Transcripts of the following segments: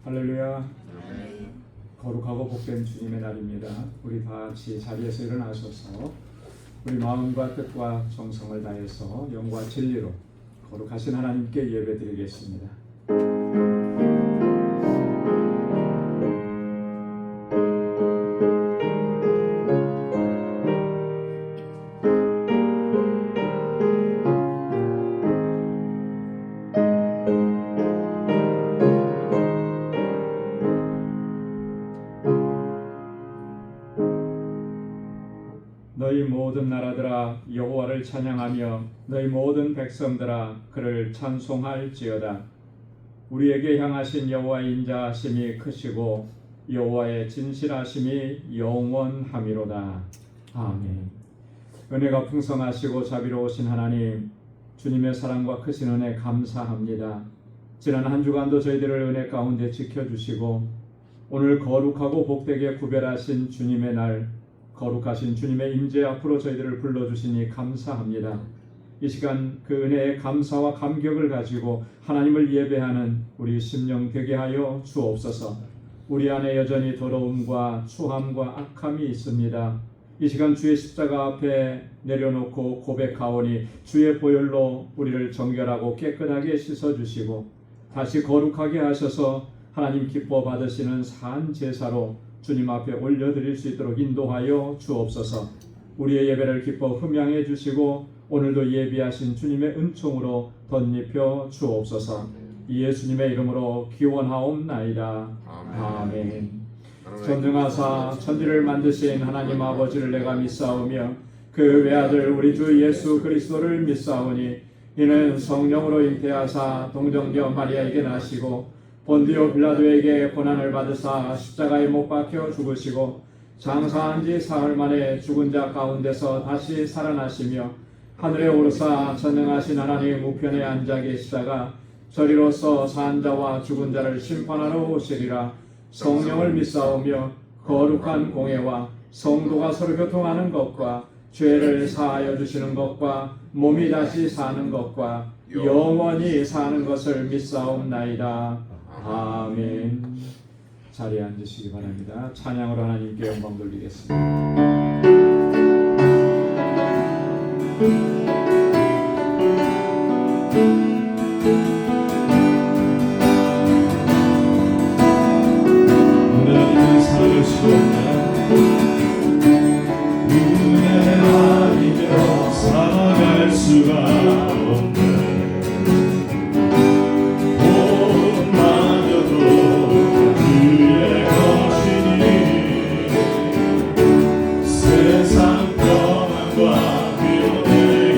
할렐루야. 거룩하고 복된 주님의 날입니다. 우리 다 같이 자리에서 일어나셔서 우리 마음과 뜻과 정성을 다해서 영과 진리로 거룩하신 하나님께 예배드리겠습니다. 너희 모든 나라들아 여호와를 찬양하며 너희 모든 백성들아 그를 찬송할지어다. 우리에게 향하신 여호와의 인자하심이 크시고 여호와의 진실하심이 영원함이로다. 아멘. 은혜가 풍성하시고 자비로우신 하나님, 주님의 사랑과 크신 은혜 감사합니다. 지난 한 주간도 저희들을 은혜 가운데 지켜주시고 오늘 거룩하고 복되게 구별하신 주님의 날, 거룩하신 주님의 임재 앞으로 저희들을 불러주시니 감사합니다. 이 시간 그 은혜의 감사와 감격을 가지고 하나님을 예배하는 우리 심령 되게 하여 주옵소서. 우리 안에 여전히 더러움과 추함과 악함이 있습니다. 이 시간 주의 십자가 앞에 내려놓고 고백하오니 주의 보혈로 우리를 정결하고 깨끗하게 씻어주시고 다시 거룩하게 하셔서 하나님 기뻐 받으시는 산 제사로 주님 앞에 올려드릴 수 있도록 인도하여 주옵소서. 우리의 예배를 기뻐 흠양해 주시고 오늘도 예비하신 주님의 은총으로 덧입혀 주옵소서. 예수님의 이름으로 기원하옵나이다. 아멘. 전능하사 천지를 만드신 하나님 아버지를 내가 믿사오며 그 외아들 우리 주 예수 그리스도를 믿사오니 이는 성령으로 잉태하사 동정녀 마리아에게 나시고 본디오 빌라도에게 고난을 받으사 십자가에 못 박혀 죽으시고 장사한 지 사흘 만에 죽은 자 가운데서 다시 살아나시며 하늘에 오르사 전능하신 하나님 우편에 앉아 계시다가 저리로서 산 자와 죽은 자를 심판하러 오시리라. 성령을 믿사오며 거룩한 공회와 성도가 서로 교통하는 것과 죄를 사하여 주시는 것과 몸이 다시 사는 것과 영원히 사는 것을 믿사옵나이다. 아멘. 자리에 앉으시기 바랍니다. 찬양으로 하나님께 영광 돌리겠습니다. 은혜 아니며 살아갈 수가 없네. 옷마저도 그의 것이니 세상 평안과 위로 내게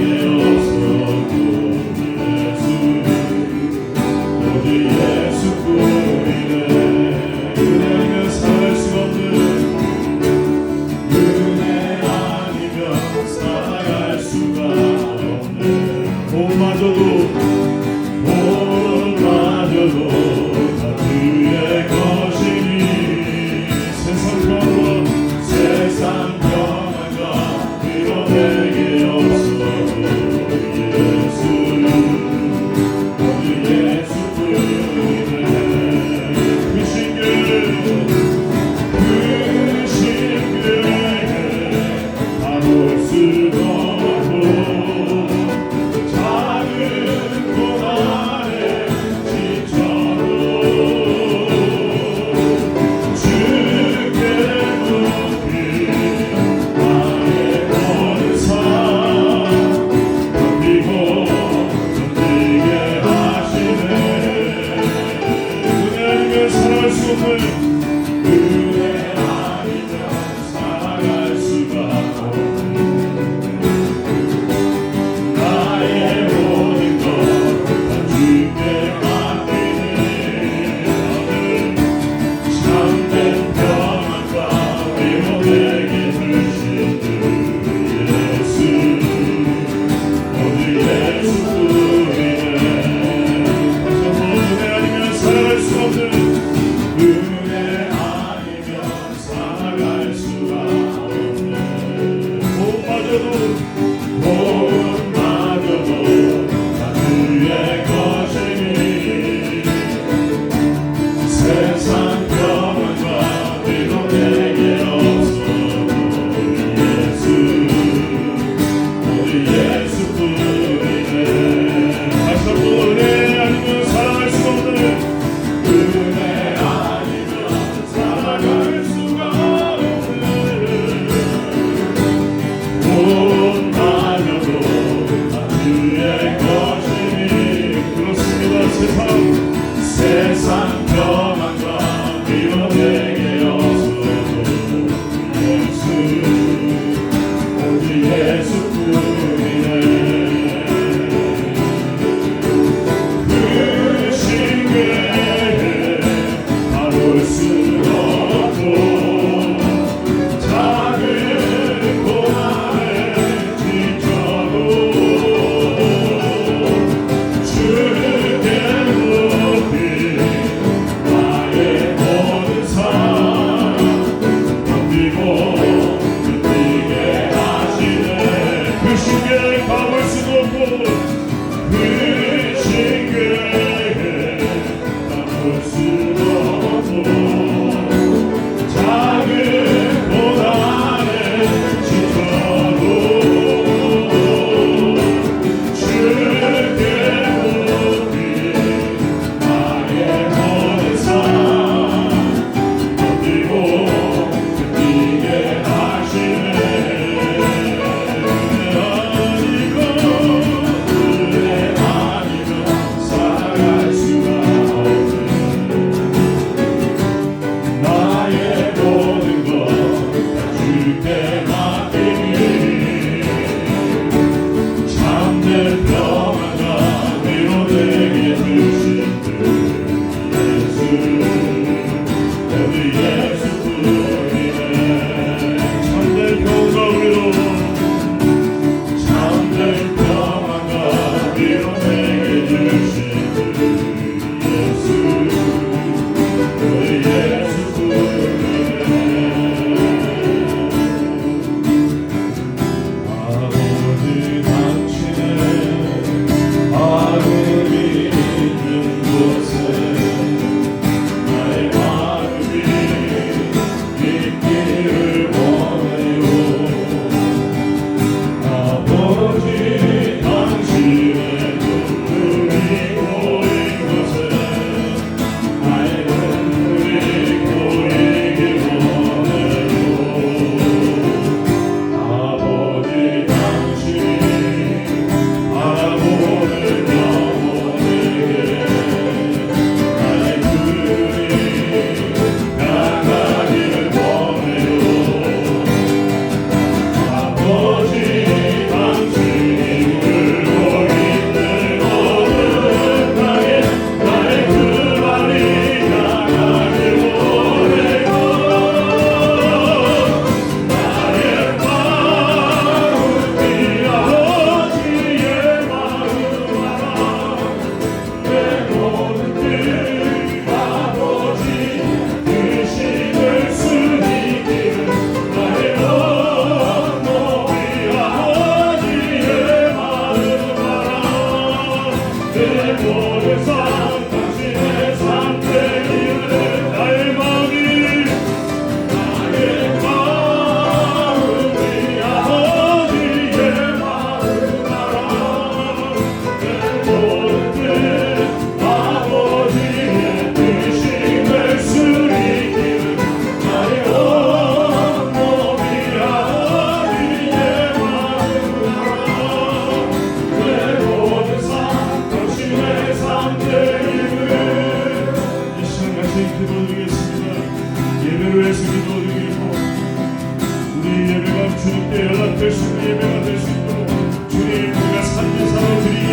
주님께 연락될 수 있는 예배가 될 수 있도록 주님 우리가 삶의 삶을 드리게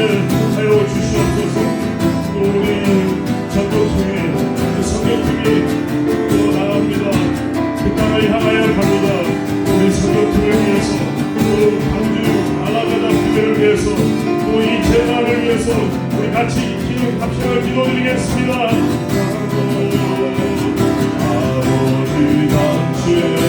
하여 주시옵소서. 또 우리 전도통에 그 성경통에 또 나갑니다. 그 땅을 향하여 갑니다. 우리 성경통을 위해서 또 광주 알라가다 교회를 위해서 또 이 재난을 위해서 우리 같이 기도 합심을 기도드리겠습니다. 아버지 당신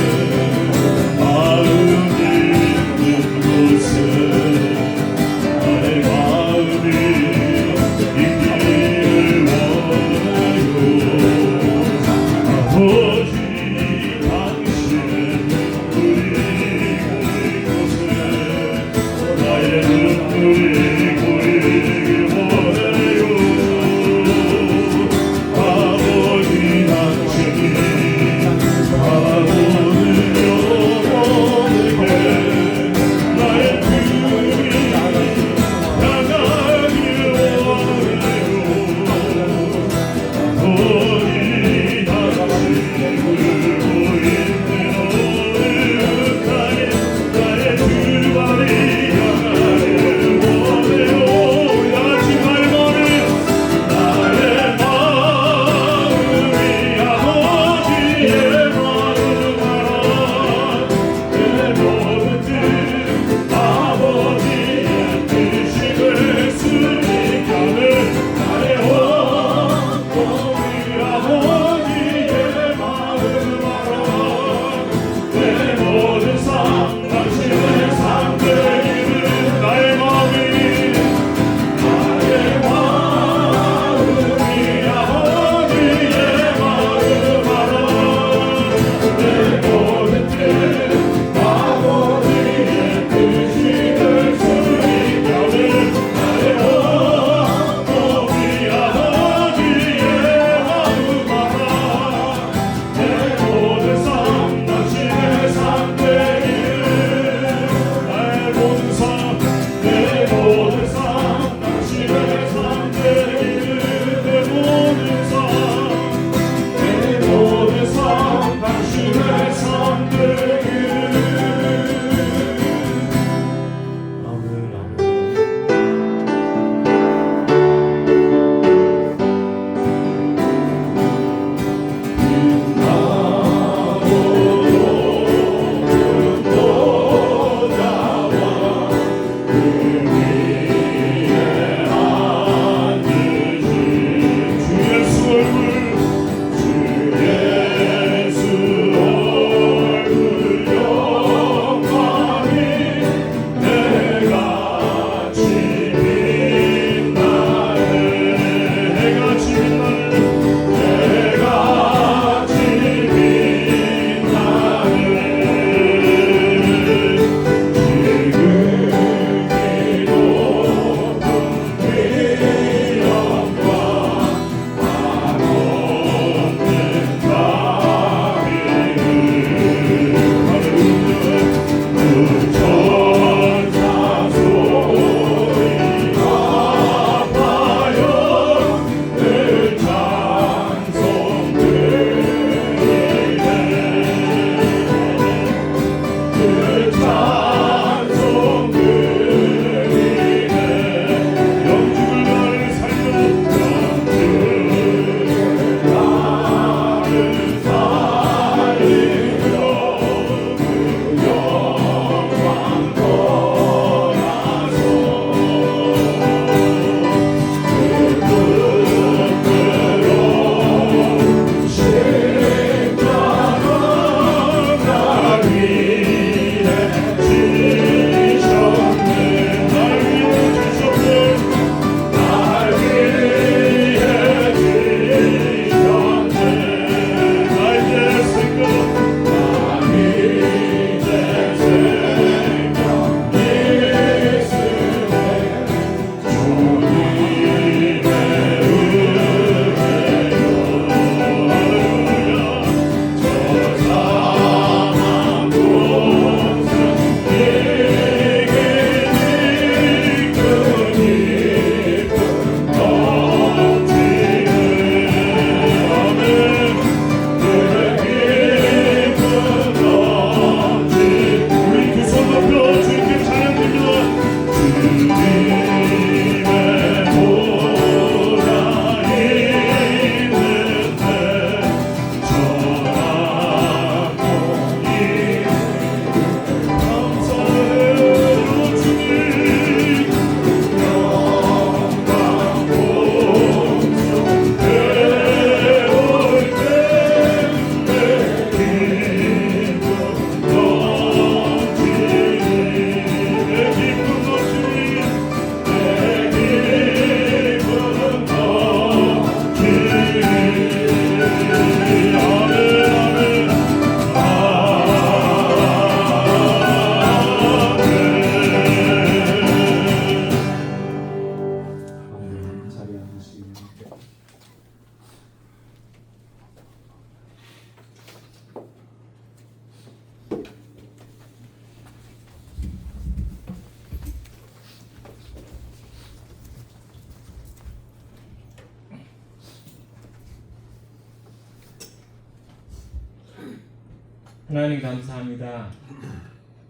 하나님 감사합니다.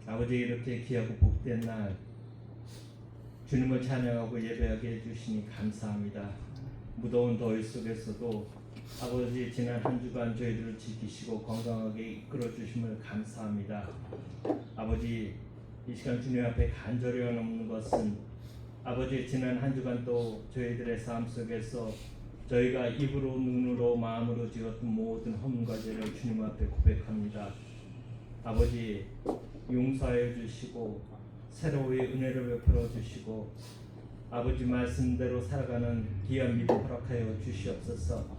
아버지 이렇게 귀하고 복된 날 주님을 찬양하고 예배하게 해주시니 감사합니다. 무더운 더위 속에서도 아버지 지난 한 주간 저희들을 지키시고 건강하게 이끌어 주심을 감사합니다. 아버지 이 시간 주님 앞에 간절히 원하는 것은 아버지 지난 한 주간 또 저희들의 삶 속에서 저희가 입으로 눈으로 마음으로 지었던 모든 허물과 죄를 주님 앞에 고백합니다. 아버지 용서하여 주시고 새로운 은혜를 베풀어 주시고 아버지 말씀대로 살아가는 귀한 믿음 허락하여 주시옵소서.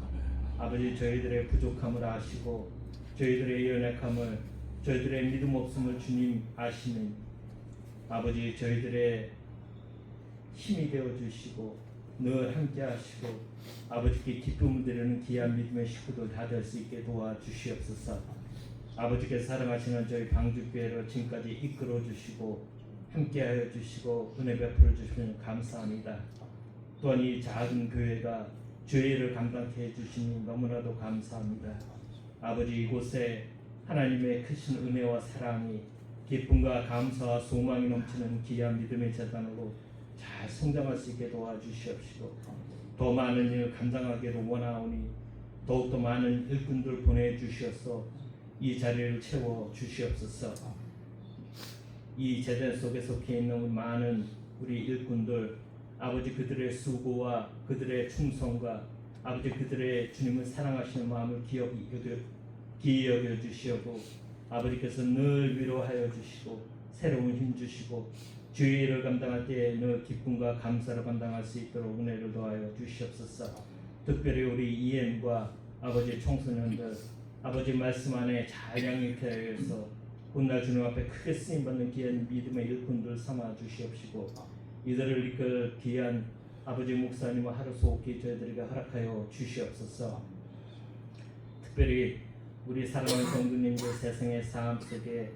아버지 저희들의 부족함을 아시고 저희들의 연약함을 저희들의 믿음 없음을 주님 아시는 아버지 저희들의 힘이 되어 주시고 늘 함께 하시고 아버지께 기쁨을 드리는 귀한 믿음의 식구들 다 될 수 있게 도와주시옵소서. 아버지께 사랑하시는 저희 방주교회를 지금까지 이끌어 주시고 함께하여 주시고 은혜 베풀어 주시면 감사합니다. 또한 이 작은 교회가 주의를 감당케 해주시니 너무나도 감사합니다. 아버지 이곳에 하나님의 크신 은혜와 사랑이 기쁨과 감사와 소망이 넘치는 귀한 믿음의 재단으로 잘 성장할 수 있게 도와주시옵시고 더 많은 일을 감당하기를 원하오니 더욱더 많은 일꾼들 보내주시어서 이 자리를 채워 주시옵소서. 이 재단 속에 속해 있는 많은 우리 일꾼들 아버지 그들의 수고와 그들의 충성과 아버지 그들의 주님을 사랑하시는 마음을 기이 여겨 주시고 아버지께서 늘 위로하여 주시고 새로운 힘 주시고 주의 일을 감당할 때에 늘 기쁨과 감사를 감당할 수 있도록 은혜를 더하여 주시옵소서. 특별히 우리 이엠과 아버지 청소년들 아버지 말씀 안에 잘 양육해 하여서 훗날 주님 앞에 크게 쓰임받는 귀한 믿음의 일꾼들 삼아 주시옵시고 이들을 이끌 귀한 아버지 목사님과 하루속히 저희들에게 허락하여 주시옵소서. 특별히 우리 사랑하는 성도님들 세상의 삶 속에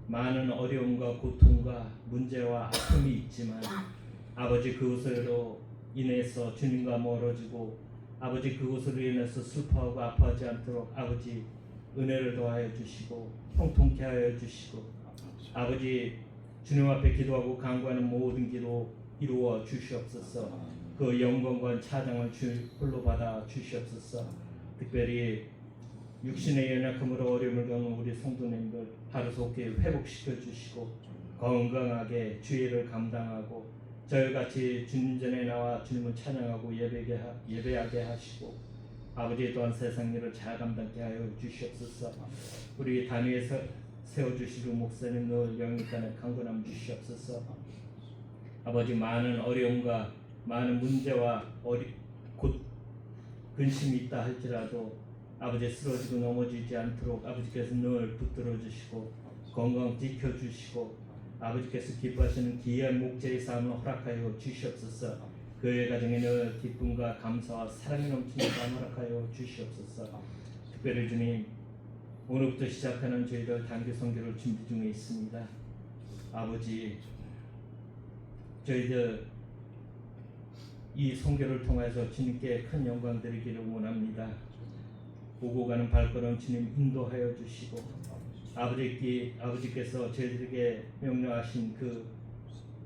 많은 어려움과 고통과 문제와 아픔이 있지만 아버지 그것으로 인해서 주님과 멀어지고 아버지 그것으로 인해서 슬퍼하고 아파하지 않도록 아버지 은혜를 더하여 주시고 형통케 하여 주시고 아버지 주님 앞에 기도하고 간구하는 모든 기도 이루어 주시옵소서. 그 영광과 찬양을 주 홀로 받아 주시옵소서. 특별히 육신의 연약함으로 어려움을 겪는 우리 성도님들 하루속히 회복시켜 주시고 건강하게 주의를 감당하고 저희같이 주님 전에 나와 주님을 찬양하고 예배하게 하시고 아버지 또한 세상 일을 잘 감당케 하여 주시옵소서. 우리 단위에 세워주시고 목사님 늘 영육간에 강건함 주시옵소서. 아버지 많은 어려움과 많은 문제와 곧 근심이 있다 할지라도 아버지 쓰러지고 넘어지지 않도록 아버지께서 늘 붙들어 주시고 건강 지켜주시고 아버지께서 기뻐하시는 귀한 목재의 삶을 허락하여 주시옵소서. 그의 가정에 늘 기쁨과 감사와 사랑이 넘치는 삶 허락하여 주시옵소서. 특별히 주님 오늘부터 시작하는 저희들 단기 선교를 준비 중에 있습니다. 아버지 저희들 이 선교를 통해서 주님께 큰 영광 드리기를 원합니다. 오고 가는 발걸음 주님 인도하여 주시고 아버지께서 저희들에게 명령하신 그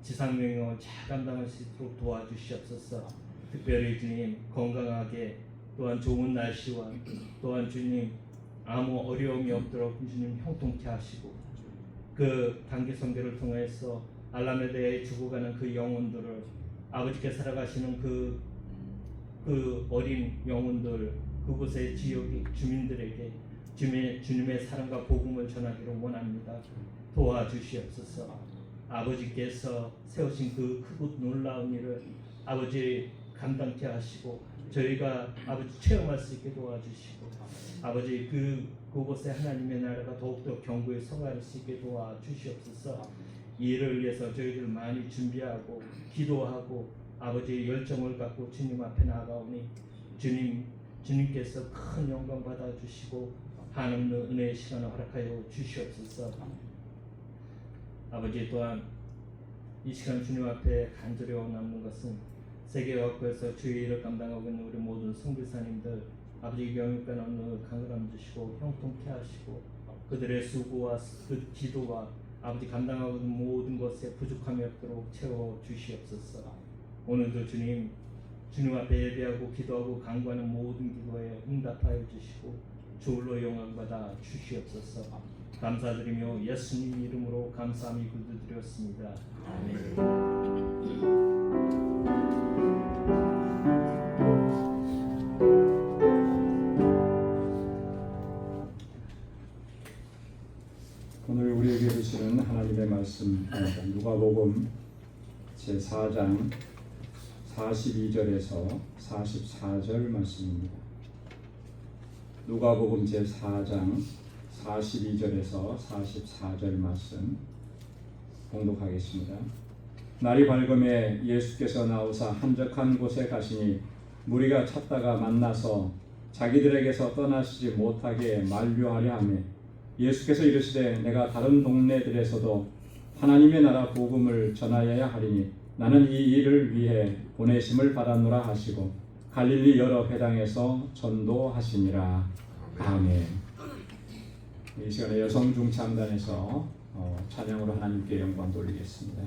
지상명령을 잘 감당할 수 있도록 도와주시옵소서. 특별히 주님 건강하게 또한 좋은 날씨와 또한 주님 아무 어려움이 없도록 주님 형통케 하시고 그 단기 선교를 통해서 알라메다에 죽어가는 그 영혼들을 아버지께 살아가시는 그 어린 영혼들 그곳의 지역의 주민들에게 주님의 사랑과 복음을 전하기를 원합니다. 도와주시옵소서. 아버지께서 세우신 그 크고 놀라운 일을 아버지 감당케 하시고 저희가 아버지 체험할 수 있게 도와주시고 아버지 그곳에 하나님의 나라가 더욱더 견고히 성할 수 있게 도와주시옵소서. 이 일을 위해서 저희들 많이 준비하고 기도하고 아버지의 열정을 갖고 주님 앞에 나아가오니 주님께서 큰 영광 받아주시고 한없는 은혜의 시간을 허락하여 주시옵소서. 아버지 또한 이 시간 주님 앞에 간절히 원하는 것은 세계화국에서 주의 일을 감당하고 있는 우리 모든 선교사님들 아버지 영육간 어느 강건함 주시고 형통케 하시고 그들의 수고와 그 기도와 아버지 감당하고 있는 모든 것에 부족함이 없도록 채워 주시옵소서. 오늘도 주님 앞에 예배하고 기도하고 간구하는 모든 기도에 응답하여 주시고 주로 영광 받아 주시옵소서. 감사드리며 예수님 이름으로 감사함이 기도드렸습니다. 아멘. 오늘 우리에게 주시는 하나님의 말씀 누가복음 제4장 42절에서 44절 말씀입니다. 누가복음 제4장 42절에서 44절 말씀 봉독하겠습니다. 날이 밝음에 예수께서 나오사 한적한 곳에 가시니 무리가 찾다가 만나서 자기들에게서 떠나시지 못하게 만류하려 하며 예수께서 이르시되 내가 다른 동네들에서도 하나님의 나라 복음을 전하여야 하리니 나는 이 일을 위해 보내심을 받았노라 하시고 갈릴리 여러 회당에서 전도하시니라. 아멘. 이 시간에 여성 중창단에서 찬양으로 하나님께 영광 돌리겠습니다.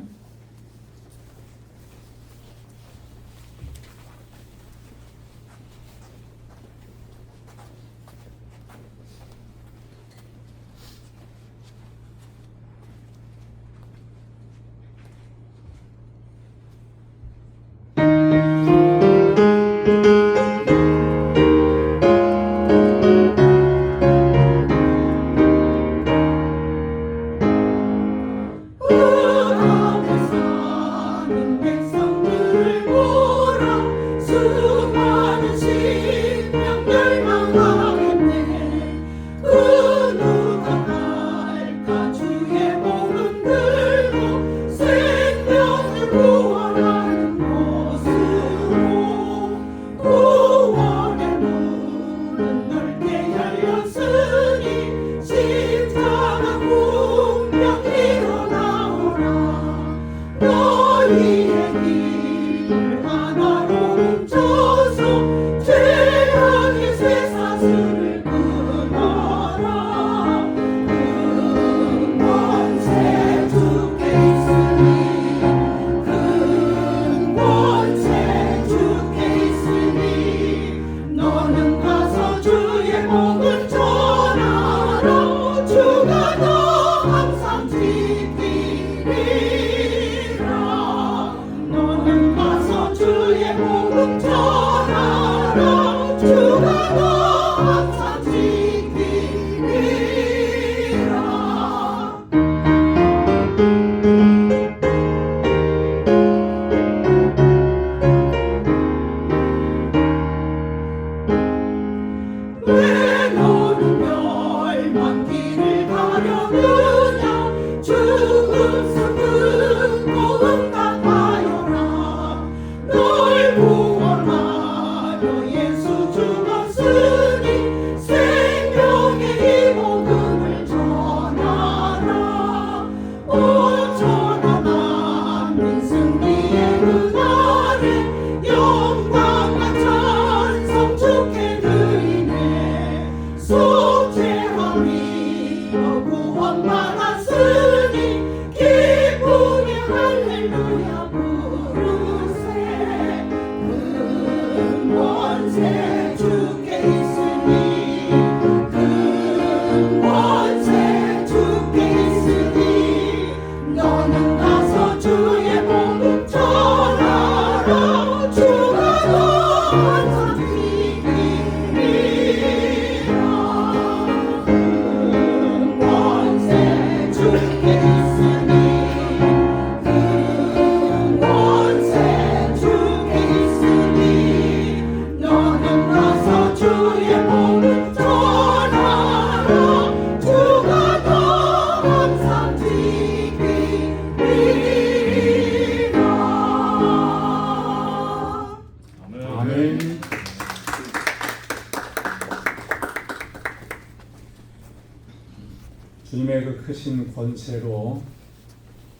주님의 그 크신 권세로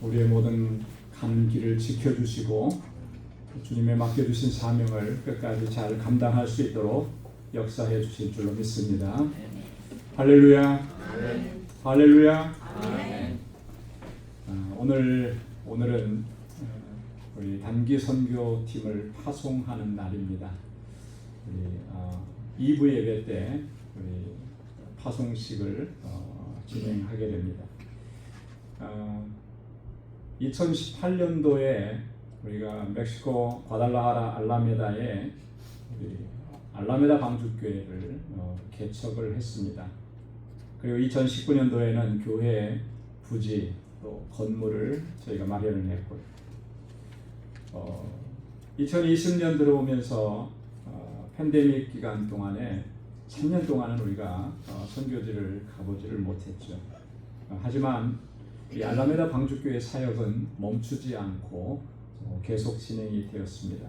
우리의 모든 감기를 지켜주시고 주님의 맡겨주신 사명을 끝까지 잘 감당할 수 있도록 역사해 주실 줄로 믿습니다. 할렐루야. 할렐루야. 아멘. 오늘은 우리 단기 선교팀을 파송하는 날입니다. 우리 2부 예배 때 우리 파송식을 진행하게 됩니다. 2018년도에 우리가 멕시코 과달라하라 알라메다에 우리 알라메다 방주교회를 개척을 했습니다. 그리고 2019년도에는 교회 부지 또 건물을 저희가 마련을 했고요. 2020년 들어오면서 팬데믹 기간 동안에 3년 동안은 우리가 선교지를 가보지를 못했죠. 하지만 이 알라메다 방주교회 사역은 멈추지 않고 계속 진행이 되었습니다.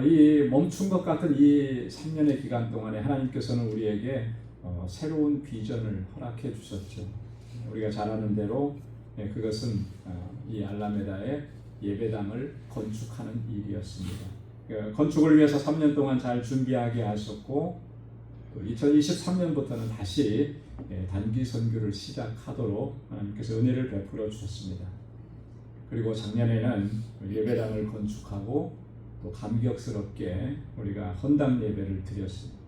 이 멈춘 것 같은 이 3년의 기간 동안에 하나님께서는 우리에게 새로운 비전을 허락해 주셨죠. 우리가 잘 아는 대로 그것은 이 알라메다의 예배당을 건축하는 일이었습니다. 건축을 위해서 3년 동안 잘 준비하게 하셨고 2023년부터는 다시 단기 선교를 시작하도록 하나님께서 은혜를 베풀어 주셨습니다. 그리고 작년에는 예배당을 건축하고 또 감격스럽게 우리가 헌당 예배를 드렸습니다.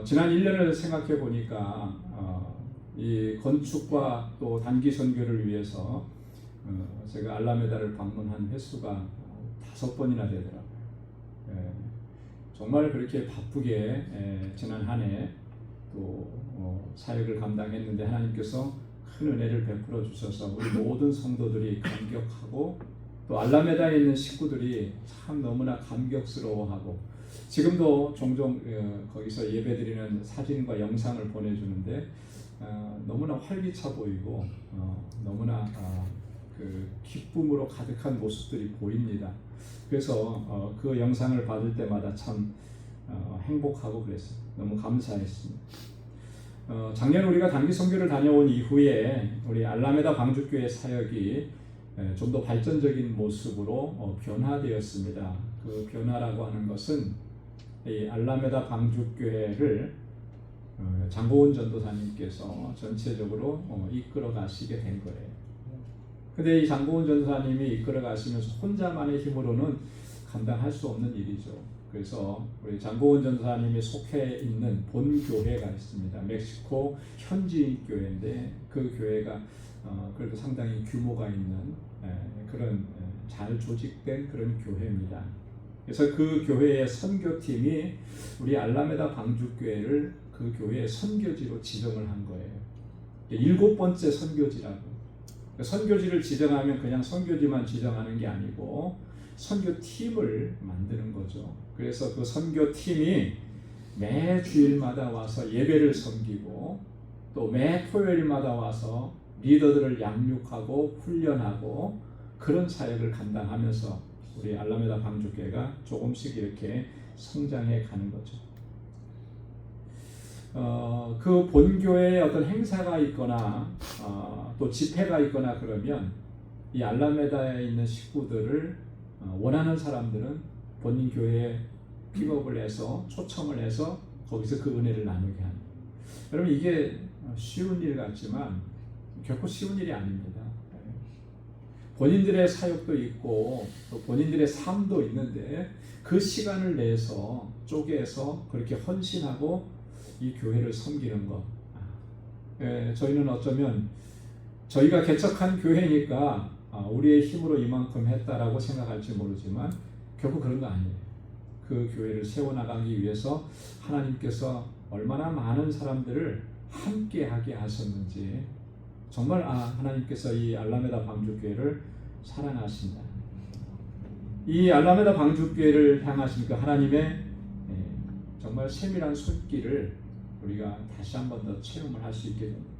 지난 1년을 생각해 보니까 이 건축과 또 단기 선교를 위해서 제가 알라메다를 방문한 횟수가 5번이나 되더라고요. 정말 그렇게 바쁘게 지난 한 해 또 사역을 감당했는데 하나님께서 큰 은혜를 베풀어 주셔서 우리 모든 성도들이 감격하고 또 알라메다에 있는 식구들이 참 너무나 감격스러워하고 지금도 종종 거기서 예배드리는 사진과 영상을 보내주는데 너무나 활기차 보이고 너무나 그 기쁨으로 가득한 모습들이 보입니다. 그래서 그 영상을 받을 때마다 참 행복하고 그랬어요. 너무 감사했습니다. 작년 우리가 단기 선교를 다녀온 이후에 우리 알라메다 방주교회 사역이 좀 더 발전적인 모습으로 변화되었습니다. 그 변화라고 하는 것은 이 알라메다 방주교회를 장고은 전도사님께서 전체적으로 이끌어 가시게 된 거예요. 근데 이 장고은 전도사님이 이끌어 가시면서 혼자만의 힘으로는 감당할 수 없는 일이죠. 그래서 우리 장고은 전도사님이 속해 있는 본 교회가 있습니다. 멕시코 현지인 교회인데 그 교회가 그래도 상당히 규모가 있는 그런 잘 조직된 그런 교회입니다. 그래서 그 교회의 선교팀이 우리 알라메다 방주교회를 그 교회의 선교지로 지정을 한 거예요. 7번째 선교지라고. 선교지를 지정하면 그냥 선교지만 지정하는 게 아니고 선교팀을 만드는 거죠. 그래서 그 선교팀이 매 주일마다 와서 예배를 섬기고 또 매 토요일마다 와서 리더들을 양육하고 훈련하고 그런 사역을 감당하면서 우리 알라메다 방주교회가 조금씩 이렇게 성장해 가는 거죠. 그 본교회에 어떤 행사가 있거나 또 집회가 있거나 그러면 이 알라메다에 있는 식구들을 원하는 사람들은 본인 교회에 픽업을 해서 초청을 해서 거기서 그 은혜를 나누게 하는. 여러분 이게 쉬운 일 같지만 결코 쉬운 일이 아닙니다. 본인들의 사역도 있고 또 본인들의 삶도 있는데 그 시간을 내서 쪼개서 그렇게 헌신하고 이 교회를 섬기는 것. 저희는 어쩌면 저희가 개척한 교회니까 우리의 힘으로 이만큼 했다라고 생각할지 모르지만 결국 그런 거 아니에요. 그 교회를 세워나가기 위해서 하나님께서 얼마나 많은 사람들을 함께하게 하셨는지 정말 하나님께서 이 알라메다 방주교회를 사랑하신다. 이 알라메다 방주교회를 향하신 그 하나님의 정말 세밀한 손길을 우리가 다시 한 번 더 체험을 할 수 있게 됩니다.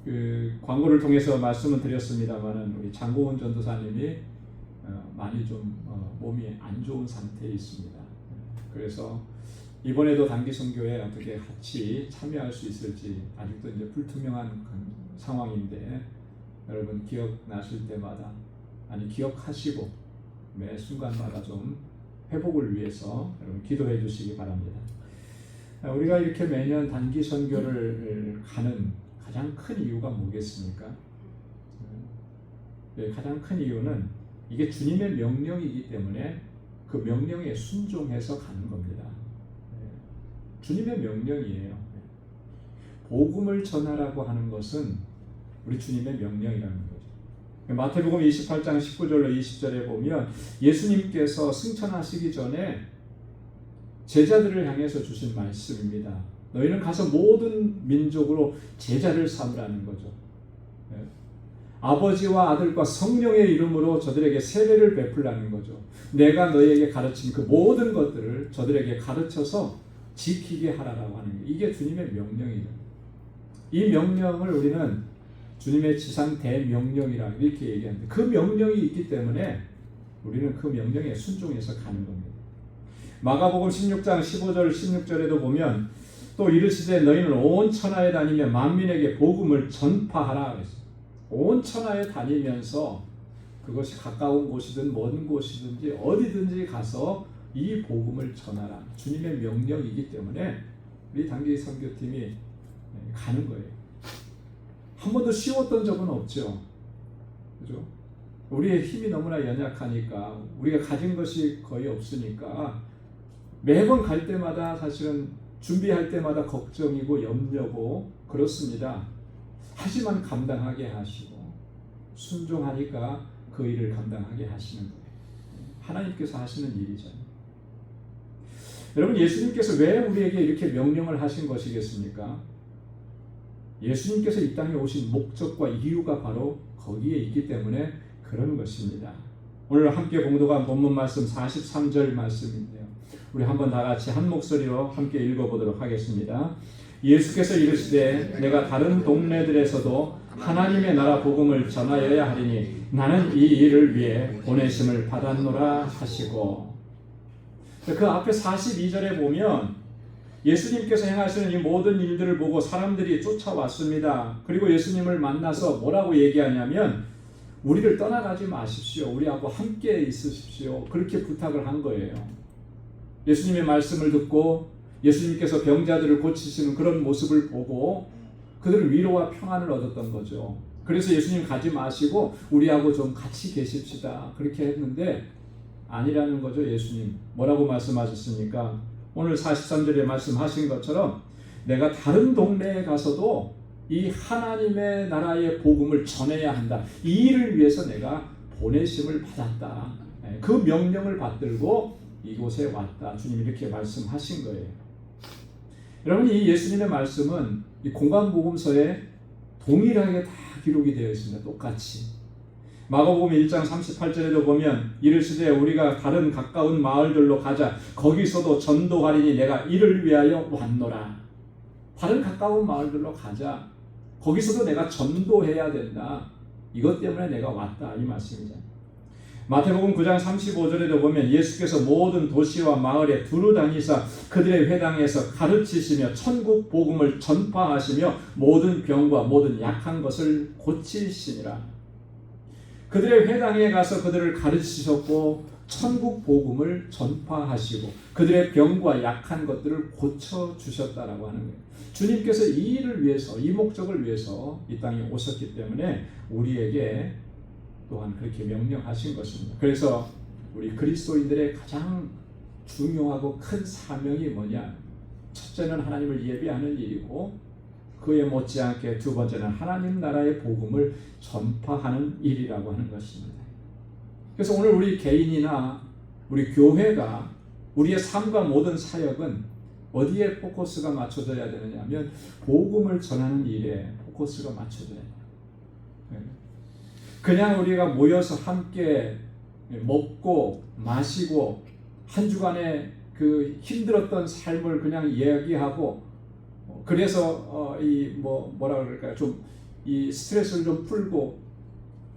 그 광고를 통해서 말씀을 드렸습니다만은 우리 장고은 전도사님이 많이 좀 몸이 안 좋은 상태에 있습니다. 그래서 이번에도 단기 선교에 어떻게 같이 참여할 수 있을지 아직도 이제 불투명한 상황인데 여러분 기억나실 때마다 기억하시고 매 순간마다 좀 회복을 위해서 여러분 기도해 주시기 바랍니다. 우리가 이렇게 매년 단기 선교를 가는 가장 큰 이유가 뭐겠습니까? 가장 큰 이유는 이게 주님의 명령이기 때문에 그 명령에 순종해서 가는 겁니다. 주님의 명령이에요. 복음을 전하라고 하는 것은 우리 주님의 명령이라는 거죠. 마태복음 28장 19절로 20절에 보면 예수님께서 승천하시기 전에 제자들을 향해서 주신 말씀입니다. 너희는 가서 모든 민족으로 제자를 삼으라는 거죠. 아버지와 아들과 성령의 이름으로 저들에게 세례를 베풀라는 거죠. 내가 너희에게 가르친 그 모든 것들을 저들에게 가르쳐서 지키게 하라라고 하는 게 이게 주님의 명령이에요. 이 명령을 우리는 주님의 지상 대명령이라고 이렇게 얘기하는데 그 명령이 있기 때문에 우리는 그 명령에 순종해서 가는 겁니다. 마가복음 16장 15절 16절에도 보면 또 이르시되 너희는 온 천하에 다니며 만민에게 복음을 전파하라 그랬어요. 온 천하에 다니면서 그것이 가까운 곳이든 먼 곳이든지 어디든지 가서 이 복음을 전하라. 주님의 명령이기 때문에 우리 단기 선교팀이 가는 거예요. 한 번도 쉬웠던 적은 없죠. 그죠? 우리의 힘이 너무나 연약하니까 우리가 가진 것이 거의 없으니까 매번 갈 때마다 사실은 준비할 때마다 걱정이고 염려고 그렇습니다. 하지만 감당하게 하시고 순종하니까 그 일을 감당하게 하시는 거예요. 하나님께서 하시는 일이죠. 여러분 예수님께서 왜 우리에게 이렇게 명령을 하신 것이겠습니까? 예수님께서 이 땅에 오신 목적과 이유가 바로 거기에 있기 때문에 그런 것입니다. 오늘 함께 봉독한 본문 말씀 43절 말씀인데요. 우리 한번 다 같이 한 목소리로 함께 읽어보도록 하겠습니다. 예수께서 이르시되 내가 다른 동네들에서도 하나님의 나라 복음을 전하여야 하리니 나는 이 일을 위해 보내심을 받았노라 하시고 그 앞에 42절에 보면 예수님께서 행하시는 이 모든 일들을 보고 사람들이 쫓아왔습니다. 그리고 예수님을 만나서 뭐라고 얘기하냐면 우리를 떠나가지 마십시오. 우리하고 함께 있으십시오. 그렇게 부탁을 한 거예요. 예수님의 말씀을 듣고 예수님께서 병자들을 고치시는 그런 모습을 보고 그들은 위로와 평안을 얻었던 거죠. 그래서 예수님 가지 마시고 우리하고 좀 같이 계십시다. 그렇게 했는데 아니라는 거죠. 예수님 뭐라고 말씀하셨습니까? 오늘 43절에 말씀하신 것처럼 내가 다른 동네에 가서도 이 하나님의 나라의 복음을 전해야 한다. 이 일을 위해서 내가 보내심을 받았다. 그 명령을 받들고 이곳에 왔다. 주님이 이렇게 말씀하신 거예요. 여러분 이 예수님의 말씀은 이 공관복음서에 동일하게 다 기록이 되어 있습니다. 똑같이. 마가복음 1장 38절에도 보면 이르시되 우리가 다른 가까운 마을들로 가자. 거기서도 전도하리니 내가 이를 위하여 왔노라. 다른 가까운 마을들로 가자. 거기서도 내가 전도해야 된다. 이것 때문에 내가 왔다. 이 말씀이죠. 마태복음 9장 35절에도 보면 예수께서 모든 도시와 마을에 두루 다니사 그들의 회당에서 가르치시며 천국 복음을 전파하시며 모든 병과 모든 약한 것을 고치시니라. 그들의 회당에 가서 그들을 가르치셨고 천국 복음을 전파하시고 그들의 병과 약한 것들을 고쳐주셨다라고 하는 거예요. 주님께서 이 일을 위해서 이 목적을 위해서 이 땅에 오셨기 때문에 우리에게 또한 그렇게 명령하신 것입니다. 그래서 우리 그리스도인들의 가장 중요하고 큰 사명이 뭐냐? 첫째는 하나님을 예배하는 일이고 그에 못지않게 두 번째는 하나님 나라의 복음을 전파하는 일이라고 하는 것입니다. 그래서 오늘 우리 개인이나 우리 교회가 우리의 삶과 모든 사역은 어디에 포커스가 맞춰져야 되느냐면 복음을 전하는 일에 포커스가 맞춰져야 돼요. 그냥 우리가 모여서 함께 먹고 마시고 한 주간의 그 힘들었던 삶을 그냥 이야기하고 그래서 뭐라 그럴까요? 좀 이 스트레스를 좀 풀고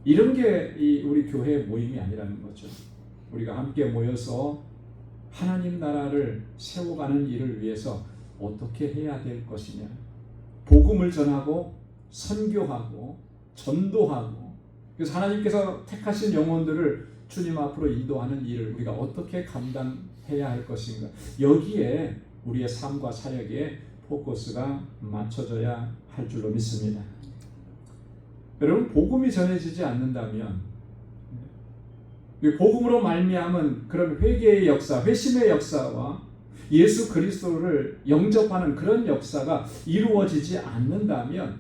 이런 게 이 우리 교회 모임이 아니라는 거죠. 우리가 함께 모여서 하나님 나라를 세워가는 일을 위해서 어떻게 해야 될 것이냐? 복음을 전하고 선교하고 전도하고 그래서 하나님께서 택하신 영혼들을 주님 앞으로 인도하는 일을 우리가 어떻게 감당해야 할 것인가? 여기에 우리의 삶과 사역에 포커스가 맞춰져야 할 줄로 믿습니다. 여러분, 복음이 전해지지 않는다면, 복음으로 말미암은 그런 회개의 역사, 회심의 역사와 예수 그리스도를 영접하는 그런 역사가 이루어지지 않는다면,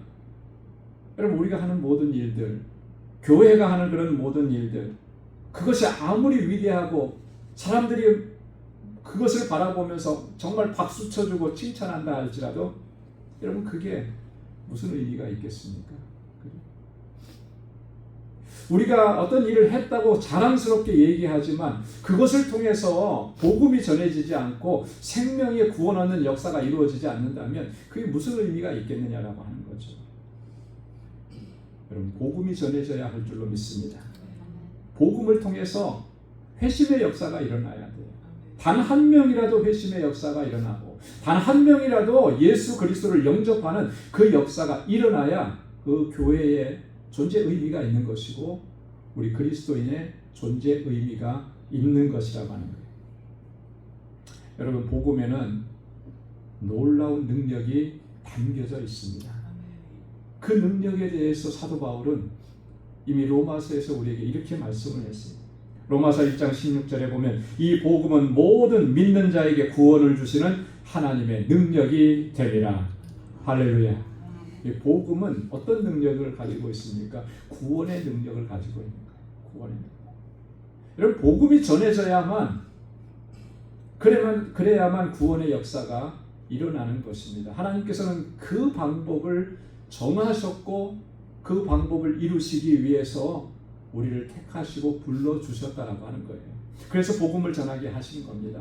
여러분, 우리가 하는 모든 일들, 교회가 하는 그런 모든 일들, 그것이 아무리 위대하고 사람들이 그것을 바라보면서 정말 박수 쳐주고 칭찬한다 할지라도, 여러분, 그게 무슨 의미가 있겠습니까? 우리가 어떤 일을 했다고 자랑스럽게 얘기하지만 그것을 통해서 복음이 전해지지 않고 생명의 구원 얻는 역사가 이루어지지 않는다면 그게 무슨 의미가 있겠느냐라고 하는 거죠. 여러분, 복음이 전해져야 할 줄로 믿습니다. 복음을 통해서 회심의 역사가 일어나야 돼요. 단 한 명이라도 회심의 역사가 일어나고 단 한 명이라도 예수 그리스도를 영접하는 그 역사가 일어나야 그 교회의 존재 의미가 있는 것이고 우리 그리스도인의 존재 의미가 있는 것이라고 하는 거예요. 여러분, 복음에는 놀라운 능력이 담겨져 있습니다. 그 능력에 대해서 사도 바울은 이미 로마서에서 우리에게 이렇게 말씀을 했어요. 로마서 1장 16절에 보면 이 복음은 모든 믿는 자에게 구원을 주시는 하나님의 능력이 되리라. 할렐루야. 이 복음은 어떤 능력을 가지고 있습니까? 구원의 능력을 가지고 있는 거예요. 구원의 능력. 여러분, 복음이 전해져야만 그래야만 구원의 역사가 일어나는 것입니다. 하나님께서는 그 방법을 정하셨고 그 방법을 이루시기 위해서 우리를 택하시고 불러주셨다라고 하는 거예요. 그래서 복음을 전하게 하신 겁니다.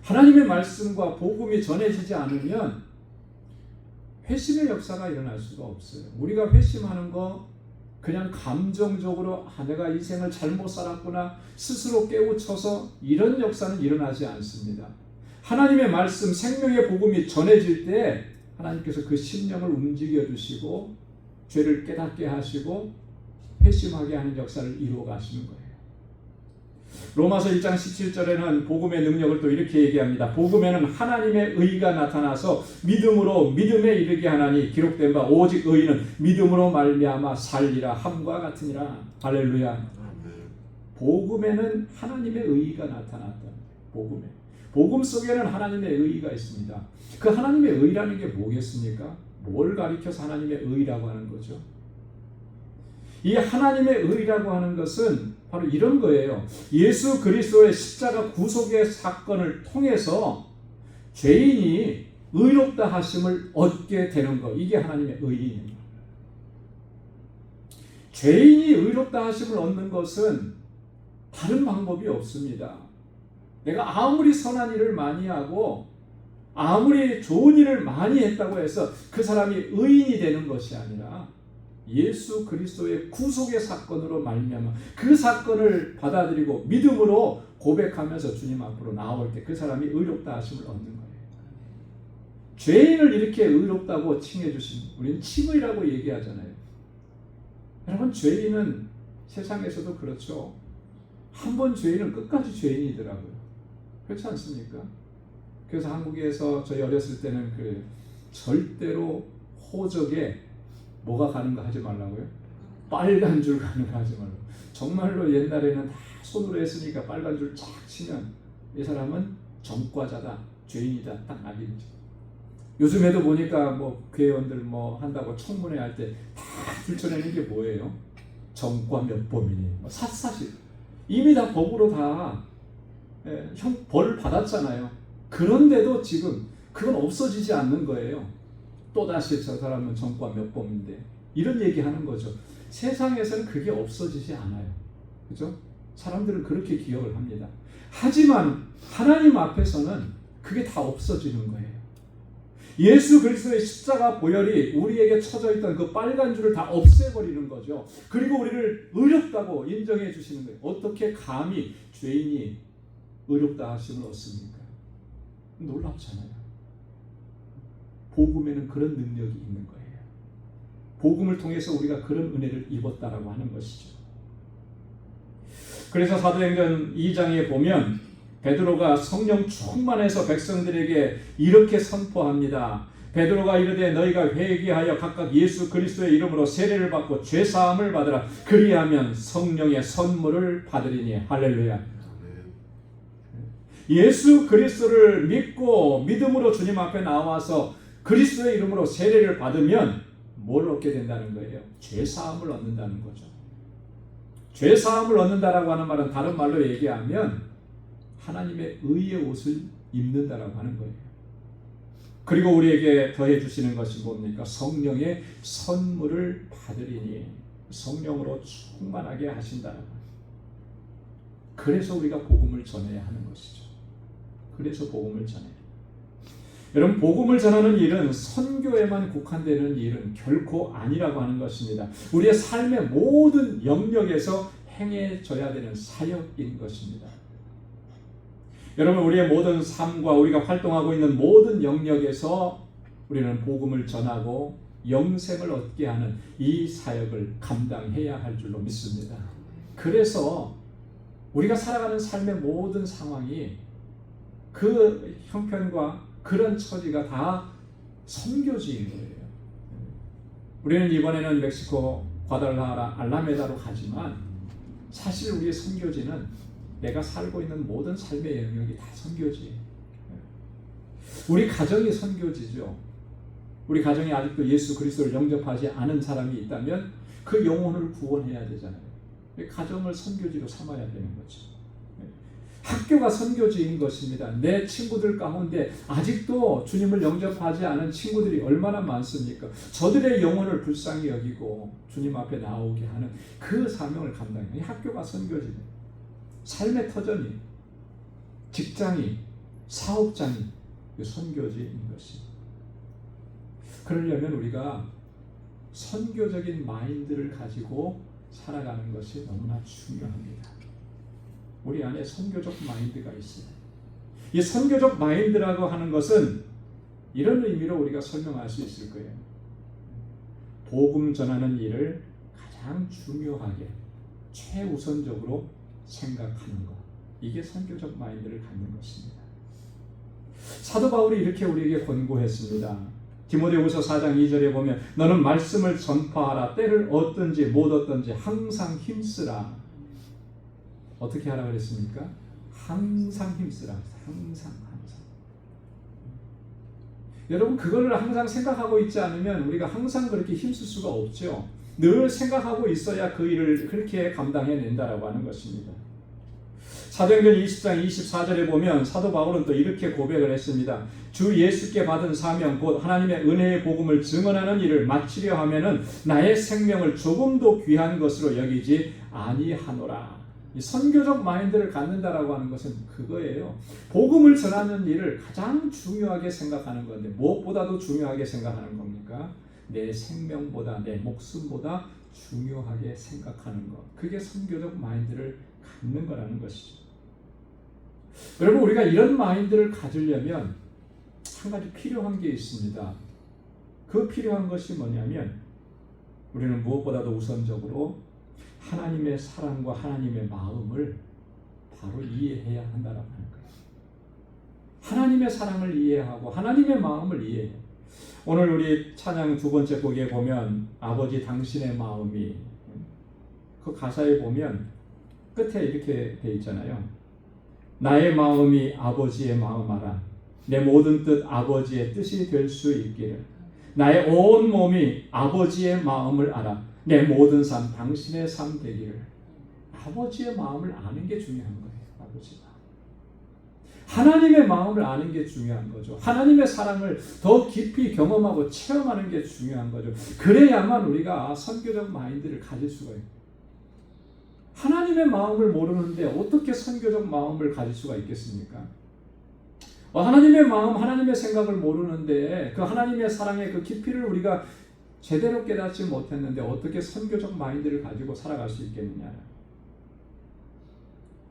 하나님의 말씀과 복음이 전해지지 않으면 회심의 역사가 일어날 수가 없어요. 우리가 회심하는 거 그냥 감정적으로 내가 인생을 잘못 살았구나 스스로 깨우쳐서 이런 역사는 일어나지 않습니다. 하나님의 말씀, 생명의 복음이 전해질 때 하나님께서 그 심령을 움직여 주시고 죄를 깨닫게 하시고 회심하게 하는 역사를 이루어 가시는 거예요. 로마서 1장 17절에는 복음의 능력을 또 이렇게 얘기합니다. 복음에는 하나님의 의가 나타나서 믿음으로 믿음에 이르게 하나니 기록된 바 오직 의인은 믿음으로 말미암아 살리라 함과 같으니라. 할렐루야. 복음에는 하나님의 의가 나타났다. 복음 속에는 하나님의 의가 있습니다. 그 하나님의 의라는 게 뭐겠습니까? 뭘 가리켜서 하나님의 의라고 하는 거죠? 이 하나님의 의라고 하는 것은 바로 이런 거예요. 예수 그리스도의 십자가 구속의 사건을 통해서 죄인이 의롭다 하심을 얻게 되는 것. 이게 하나님의 의입니다. 죄인이 의롭다 하심을 얻는 것은 다른 방법이 없습니다. 내가 아무리 선한 일을 많이 하고 아무리 좋은 일을 많이 했다고 해서 그 사람이 의인이 되는 것이 아니라 예수 그리스도의 구속의 사건으로 말미암아 그 사건을 받아들이고 믿음으로 고백하면서 주님 앞으로 나올 때 그 사람이 의롭다 하심을 얻는 거예요. 죄인을 이렇게 의롭다고 칭해 주신, 우리는 칭의라고 얘기하잖아요. 여러분, 죄인은 세상에서도 그렇죠. 한 번 죄인은 끝까지 죄인이더라고요. 그렇지 않습니까? 그래서 한국에서 저희 어렸을 때는 그래요. 절대로 호적에 뭐가 가는 거 하지 말라고요? 빨간 줄 가는 거 하지 말라고. 정말로 옛날에는 다 손으로 했으니까 빨간 줄 쫙 치면 이 사람은 전과자다, 죄인이다 딱 알리죠. 요즘에도 보니까 뭐 교회원들 뭐 한다고 청문회 할 때 다 들춰내는 게 뭐예요? 전과 몇 범이니, 뭐 샅샅이 이미 다 법으로 다 형 벌을 받았잖아요. 그런데도 지금 그건 없어지지 않는 거예요. 또다시 저 사람은 전과 몇 범인데 이런 얘기하는 거죠. 세상에서는 그게 없어지지 않아요. 그죠? 사람들은 그렇게 기억을 합니다. 하지만 하나님 앞에서는 그게 다 없어지는 거예요. 예수 그리스도의 십자가 보혈이 우리에게 쳐져 있던 그 빨간 줄을 다 없애버리는 거죠. 그리고 우리를 의롭다고 인정해 주시는 거예요. 어떻게 감히 죄인이 의롭다 하심을 얻습니까? 놀랍잖아요. 복음에는 그런 능력이 있는 거예요. 복음을 통해서 우리가 그런 은혜를 입었다라고 하는 것이죠. 그래서 사도행전 2장에 보면 베드로가 성령 충만해서 백성들에게 이렇게 선포합니다. 베드로가 이르되 너희가 회개하여 각각 예수 그리스도의 이름으로 세례를 받고 죄 사함을 받으라. 그리하면 성령의 선물을 받으리니. 할렐루야. 예수 그리스도를 믿고 믿음으로 주님 앞에 나와서 그리스도의 이름으로 세례를 받으면 뭘 얻게 된다는 거예요? 죄 사함을 얻는다는 거죠. 죄 사함을 얻는다라고 하는 말은 다른 말로 얘기하면 하나님의 의의 옷을 입는다라고 하는 거예요. 그리고 우리에게 더해 주시는 것이 뭡니까? 성령의 선물을 받으리니. 성령으로 충만하게 하신다라고. 그래서 우리가 복음을 전해야 하는 것이죠. 그래서 복음을 전해요. 여러분, 복음을 전하는 일은 선교에만 국한되는 일은 결코 아니라고 하는 것입니다. 우리의 삶의 모든 영역에서 행해져야 되는 사역인 것입니다. 여러분, 우리의 모든 삶과 우리가 활동하고 있는 모든 영역에서 우리는 복음을 전하고 영생을 얻게 하는 이 사역을 감당해야 할 줄로 믿습니다. 그래서 우리가 살아가는 삶의 모든 상황이 그 형편과 그런 처지가 다 선교지인 거예요. 우리는 이번에는 멕시코 과달라하라 알라메다로 가지만 사실 우리의 선교지는 내가 살고 있는 모든 삶의 영역이 다 선교지예요. 우리 가정이 선교지죠. 우리 가정이 아직도 예수 그리스도를 영접하지 않은 사람이 있다면 그 영혼을 구원해야 되잖아요. 가정을 선교지로 삼아야 되는 거죠. 학교가 선교지인 것입니다. 내 친구들 가운데 아직도 주님을 영접하지 않은 친구들이 얼마나 많습니까? 저들의 영혼을 불쌍히 여기고 주님 앞에 나오게 하는 그 사명을 감당해요. 학교가 선교지입니다. 삶의 터전이, 직장이, 사업장이 선교지인 것입니다. 그러려면 우리가 선교적인 마인드를 가지고 살아가는 것이 너무나 중요합니다. 우리 안에 선교적 마인드가 있어요. 이 선교적 마인드라고 하는 것은 이런 의미로 우리가 설명할 수 있을 거예요. 복음 전하는 일을 가장 중요하게, 최우선적으로 생각하는 것. 이게 선교적 마인드를 갖는 것입니다. 사도 바울이 이렇게 우리에게 권고했습니다. 디모데후서 4장 2절에 보면 너는 말씀을 전파하라. 때를 얻든지 못 얻든지 항상 힘쓰라. 어떻게 하라 그랬습니까? 항상 힘쓰라. 항상. 여러분, 그거를 항상 생각하고 있지 않으면 우리가 항상 그렇게 힘쓸 수가 없죠. 늘 생각하고 있어야 그 일을 그렇게 감당해낸다라고 하는 것입니다. 사도행전 20장 24절에 보면 사도 바울은 또 이렇게 고백을 했습니다. 주 예수께 받은 사명 곧 하나님의 은혜의 복음을 증언하는 일을 마치려 하면은 나의 생명을 조금도 귀한 것으로 여기지 아니하노라. 이 선교적 마인드를 갖는다라고 하는 것은 그거예요. 복음을 전하는 일을 가장 중요하게 생각하는 건데 무엇보다도 중요하게 생각하는 겁니까? 내 생명보다, 내 목숨보다 중요하게 생각하는 것. 그게 선교적 마인드를 갖는 거라는 것이죠. 여러분, 우리가 이런 마인드를 가지려면 한 가지 필요한 게 있습니다. 그 필요한 것이 뭐냐면 우리는 무엇보다도 우선적으로 하나님의 사랑과 하나님의 마음을 바로 이해해야 한다라고 하는 거예요. 하나님의 사랑을 이해하고 하나님의 마음을 이해해요. 오늘 우리 찬양 두 번째 곡에 보면 아버지 당신의 마음이, 그 가사에 보면 끝에 이렇게 돼 있잖아요. 나의 마음이 아버지의 마음하라. 내 모든 뜻 아버지의 뜻이 될 수 있기를. 나의 온 몸이 아버지의 마음을 알아. 내 모든 삶 당신의 삶 되기를. 아버지의 마음을 아는 게 중요한 거예요. 아버지가. 하나님의 마음을 아는 게 중요한 거죠. 하나님의 사랑을 더 깊이 경험하고 체험하는 게 중요한 거죠. 그래야만 우리가 선교적 마인드를 가질 수가 있어요. 하나님의 마음을 모르는데 어떻게 선교적 마음을 가질 수가 있겠습니까? 하나님의 마음, 하나님의 생각을 모르는데 그 하나님의 사랑의 그 깊이를 우리가 제대로 깨닫지 못했는데 어떻게 선교적 마인드를 가지고 살아갈 수 있겠느냐.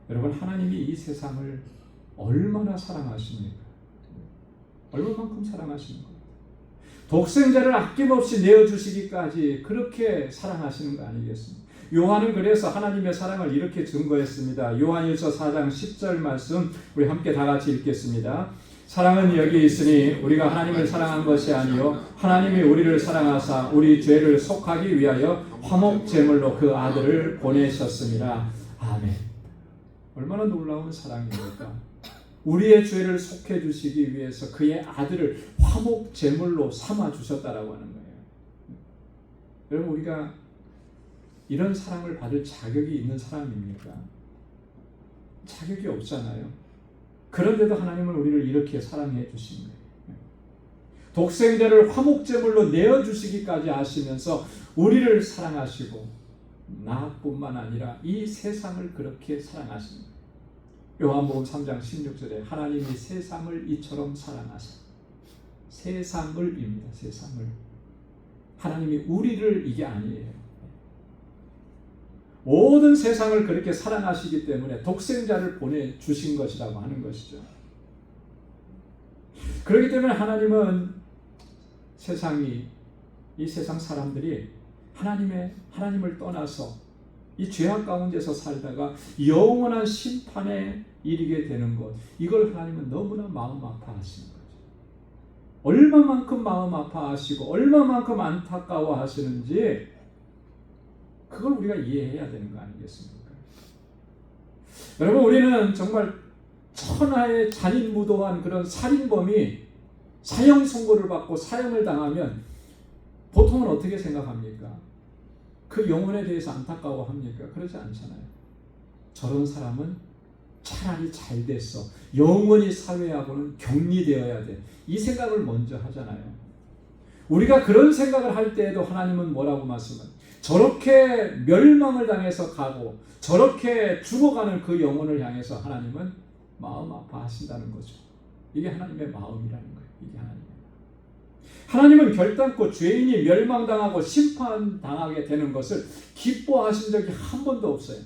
여러분, 하나님이 이 세상을 얼마나 사랑하십니까? 얼마만큼 사랑하시는 거예요? 독생자를 아낌없이 내어주시기까지 그렇게 사랑하시는 거 아니겠습니까? 요한은 그래서 하나님의 사랑을 이렇게 증거했습니다. 요한일서 4장 10절 말씀 우리 함께 다 같이 읽겠습니다. 사랑은 여기 있으니 우리가 하나님을 사랑한 것이 아니요 하나님이 우리를 사랑하사 우리 죄를 속하기 위하여 화목 제물로 그 아들을 보내셨습니다. 아멘. 얼마나 놀라운 사랑입니까? 우리의 죄를 속해 주시기 위해서 그의 아들을 화목 제물로 삼아 주셨다라고 하는 거예요. 여러분, 우리가 이런 사랑을 받을 자격이 있는 사람입니까? 자격이 없잖아요. 그런데도 하나님은 우리를 이렇게 사랑해 주신 거예요. 독생자를 화목제물로 내어주시기까지 하시면서 우리를 사랑하시고 나뿐만 아니라 이 세상을 그렇게 사랑하신 거예요. 요한복음 3장 16절에 하나님이 세상을 이처럼 사랑하사, 세상을입니다. 세상을. 하나님이 우리를, 이게 아니에요. 모든 세상을 그렇게 사랑하시기 때문에 독생자를 보내주신 것이라고 하는 것이죠. 그렇기 때문에 하나님은 이 세상 사람들이 하나님을 떠나서 이 죄악 가운데서 살다가 영원한 심판에 이르게 되는 것, 이걸 하나님은 너무나 마음 아파하시는 거죠. 얼마만큼 마음 아파하시고 얼마만큼 안타까워 하시는지 그걸 우리가 이해해야 되는 거 아니겠습니까? 여러분, 우리는 정말 천하의 잔인무도한 그런 살인범이 사형 선고를 받고 사형을 당하면 보통은 어떻게 생각합니까? 그 영혼에 대해서 안타까워합니까? 그러지 않잖아요. 저런 사람은 차라리 잘 됐어, 영원히 사회하고는 격리되어야 돼, 이 생각을 먼저 하잖아요. 우리가 그런 생각을 할 때에도 하나님은 뭐라고 말씀을, 저렇게 멸망을 당해서 가고 저렇게 죽어가는 그 영혼을 향해서 하나님은 마음 아파하신다는 거죠. 이게 하나님의 마음이라는 거예요. 이게 하나님은 결단코 죄인이 멸망당하고 심판당하게 되는 것을 기뻐하신 적이 한 번도 없어요.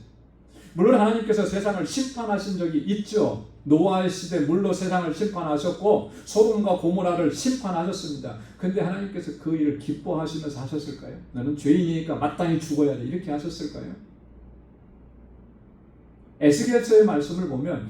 물론 하나님께서 세상을 심판하신 적이 있죠. 노아의 시대 물로 세상을 심판하셨고 소돔과 고모라를 심판하셨습니다. 근데 하나님께서 그 일을 기뻐하시면서 하셨을까요? 너는 죄인이니까 마땅히 죽어야 돼, 이렇게 하셨을까요? 에스겔서의 말씀을 보면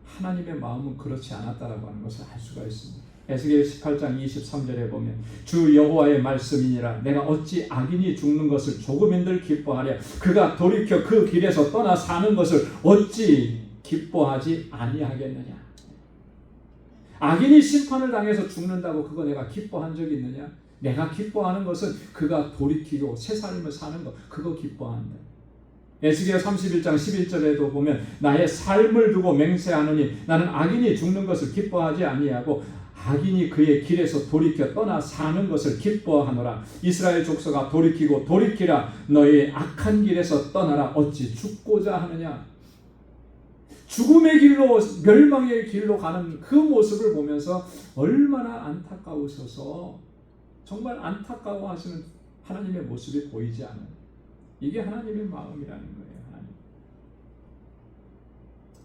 하나님의 마음은 그렇지 않았다라고 하는 것을 알 수가 있습니다. 에스겔 18장 23절에 보면 주 여호와의 말씀이니라 내가 어찌 악인이 죽는 것을 조금인들 기뻐하랴 그가 돌이켜 그 길에서 떠나 사는 것을 어찌 기뻐하지 아니하겠느냐. 악인이 심판을 당해서 죽는다고 그거 내가 기뻐한 적이 있느냐? 내가 기뻐하는 것은 그가 돌이키고 새 삶을 사는 것, 그거 기뻐한다. 에스겔 31장 11절에도 보면 나의 삶을 두고 맹세하노니 나는 악인이 죽는 것을 기뻐하지 아니하고 악인이 그의 길에서 돌이켜 떠나 사는 것을 기뻐하노라. 이스라엘 족속아 돌이키고 돌이키라. 너의 악한 길에서 떠나라. 어찌 죽고자 하느냐. 죽음의 길로, 멸망의 길로 가는 그 모습을 보면서 얼마나 안타까우셔서 정말 안타까워하시는 하나님의 모습이 보이지 않아요. 이게 하나님의 마음이라는 거예요.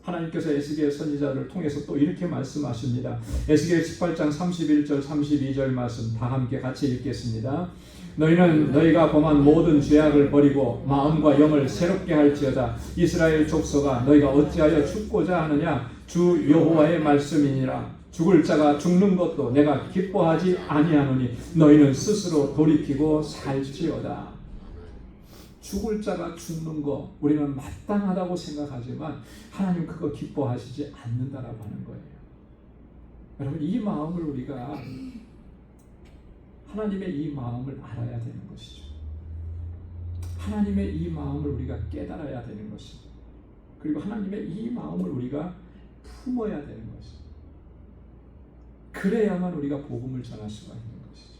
하나님께서 에스겔 선지자를 통해서 또 이렇게 말씀하십니다. 에스겔 18장 31절 32절 말씀 다 함께 같이 읽겠습니다. 너희는 너희가 범한 모든 죄악을 버리고 마음과 영을 새롭게 할지어다. 이스라엘 족속아 너희가 어찌하여 죽고자 하느냐. 주 여호와의 말씀이니라. 죽을 자가 죽는 것도 내가 기뻐하지 아니하노니 너희는 스스로 돌이키고 살지어다. 죽을 자가 죽는 거 우리는 마땅하다고 생각하지만 하나님 그거 기뻐하시지 않는다라고 하는 거예요. 여러분, 이 마음을 우리가, 하나님의 이 마음을 알아야 되는 것이죠. 하나님의 이 마음을 우리가 깨달아야 되는 것이죠. 그리고 하나님의 이 마음을 우리가 품어야 되는 것이죠. 그래야만 우리가 복음을 전할 수가 있는 것이죠.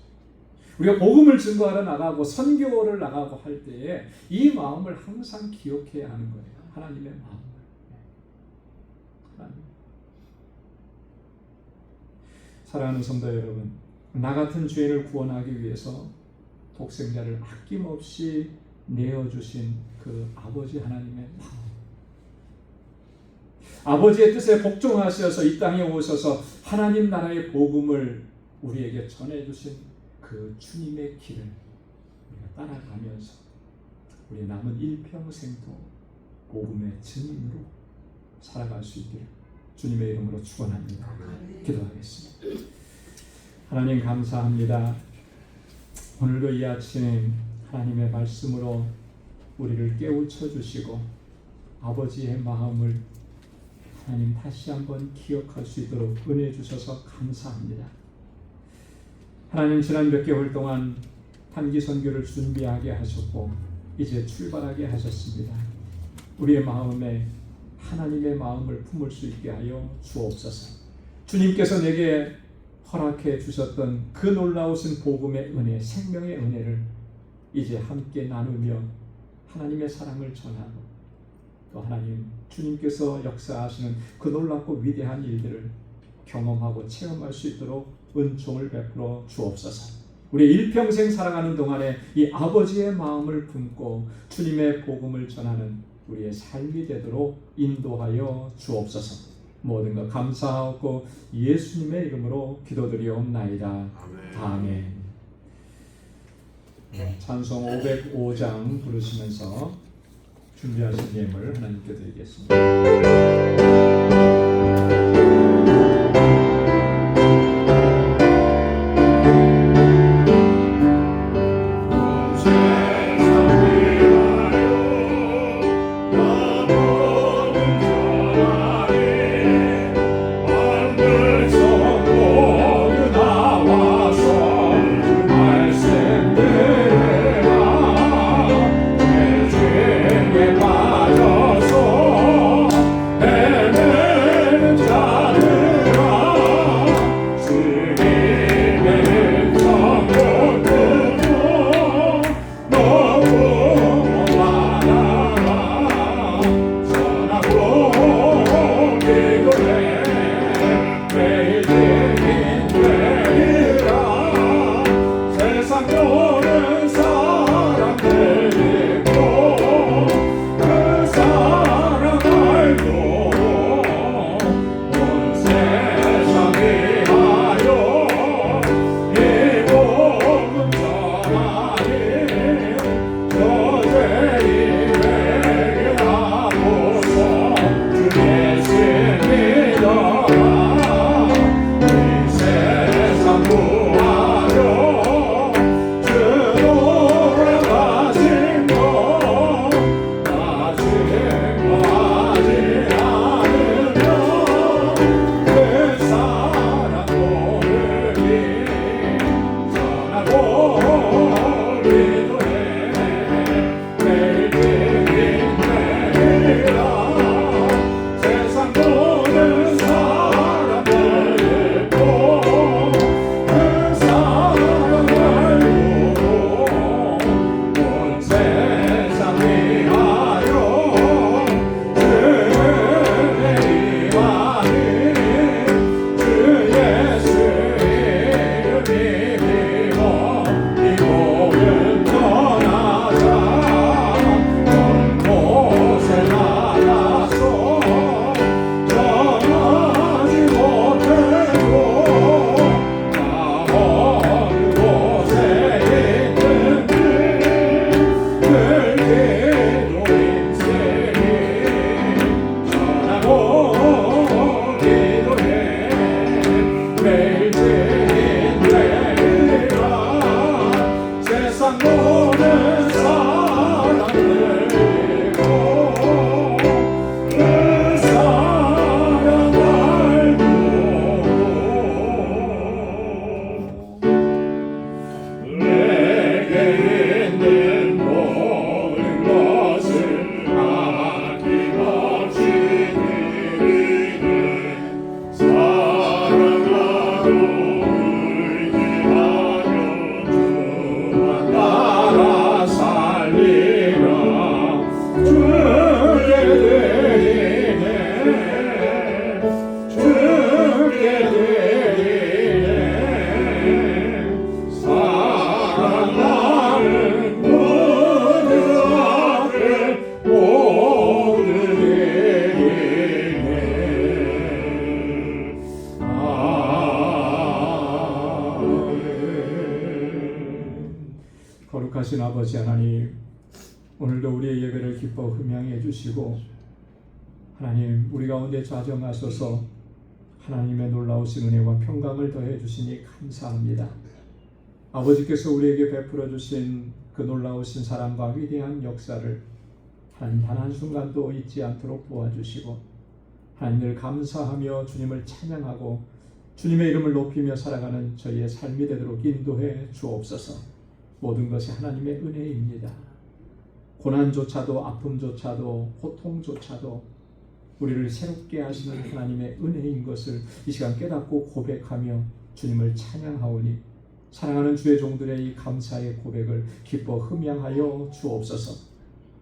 우리가 복음을 증거하러 나가고 선교를 나가고 할 때에 이 마음을 항상 기억해야 하는 거예요. 하나님의 마음을. 하나님. 사랑하는 성도 여러분, 나 같은 죄를 구원하기 위해서 독생자를 아낌없이 내어주신 그 아버지 하나님의 마음. 아버지의 뜻에 복종하셔서 이 땅에 오셔서 하나님 나라의 복음을 우리에게 전해주신 그 주님의 길을 우리가 따라가면서 우리 남은 일평생도 복음의 증인으로 살아갈 수 있기를 주님의 이름으로 축원합니다. 기도하겠습니다. 하나님 감사합니다. 오늘도 이 아침 하나님의 말씀으로 우리를 깨우쳐 주시고 아버지의 마음을 하나님 다시 한번 기억할 수 있도록 은혜 주셔서 감사합니다. 하나님 지난 몇 개월 동안 단기 선교를 준비하게 하셨고 이제 출발하게 하셨습니다. 우리의 마음에 하나님의 마음을 품을 수 있게 하여 주옵소서. 주님께서 내게 허락해 주셨던 그 놀라우신 복음의 은혜, 생명의 은혜를 이제 함께 나누며 하나님의 사랑을 전하고 또 하나님 주님께서 역사하시는 그 놀랍고 위대한 일들을 경험하고 체험할 수 있도록 은총을 베풀어 주옵소서. 우리 일평생 살아가는 동안에 이 아버지의 마음을 품고 주님의 복음을 전하는 우리의 삶이 되도록 인도하여 주옵소서. 모든 것 감사하고 예수님의 이름으로 기도드리옵나이다. 아멘. 찬송 505장 부르시면서 준비하신 예물 하나님께 드리겠습니다. 거룩하신 아버지 하나님, 오늘도 우리의 예배를 기뻐 흠양해 주시고 하나님 우리 가운데 좌정하소서 하나님의 놀라우신 은혜와 평강을 더해 주시니 감사합니다. 아버지께서 우리에게 베풀어 주신 그 놀라우신 사랑과 위대한 역사를 하나님 단 한순간도 잊지 않도록 도와주시고 하나님을 감사하며 주님을 찬양하고 주님의 이름을 높이며 살아가는 저희의 삶이 되도록 인도해 주옵소서. 모든 것이 하나님의 은혜입니다. 고난조차도 아픔조차도 고통조차도 우리를 새롭게 하시는 하나님의 은혜인 것을 이 시간 깨닫고 고백하며 주님을 찬양하오니 사랑하는 주의 종들의 이 감사의 고백을 기뻐 흠양하여 주옵소서.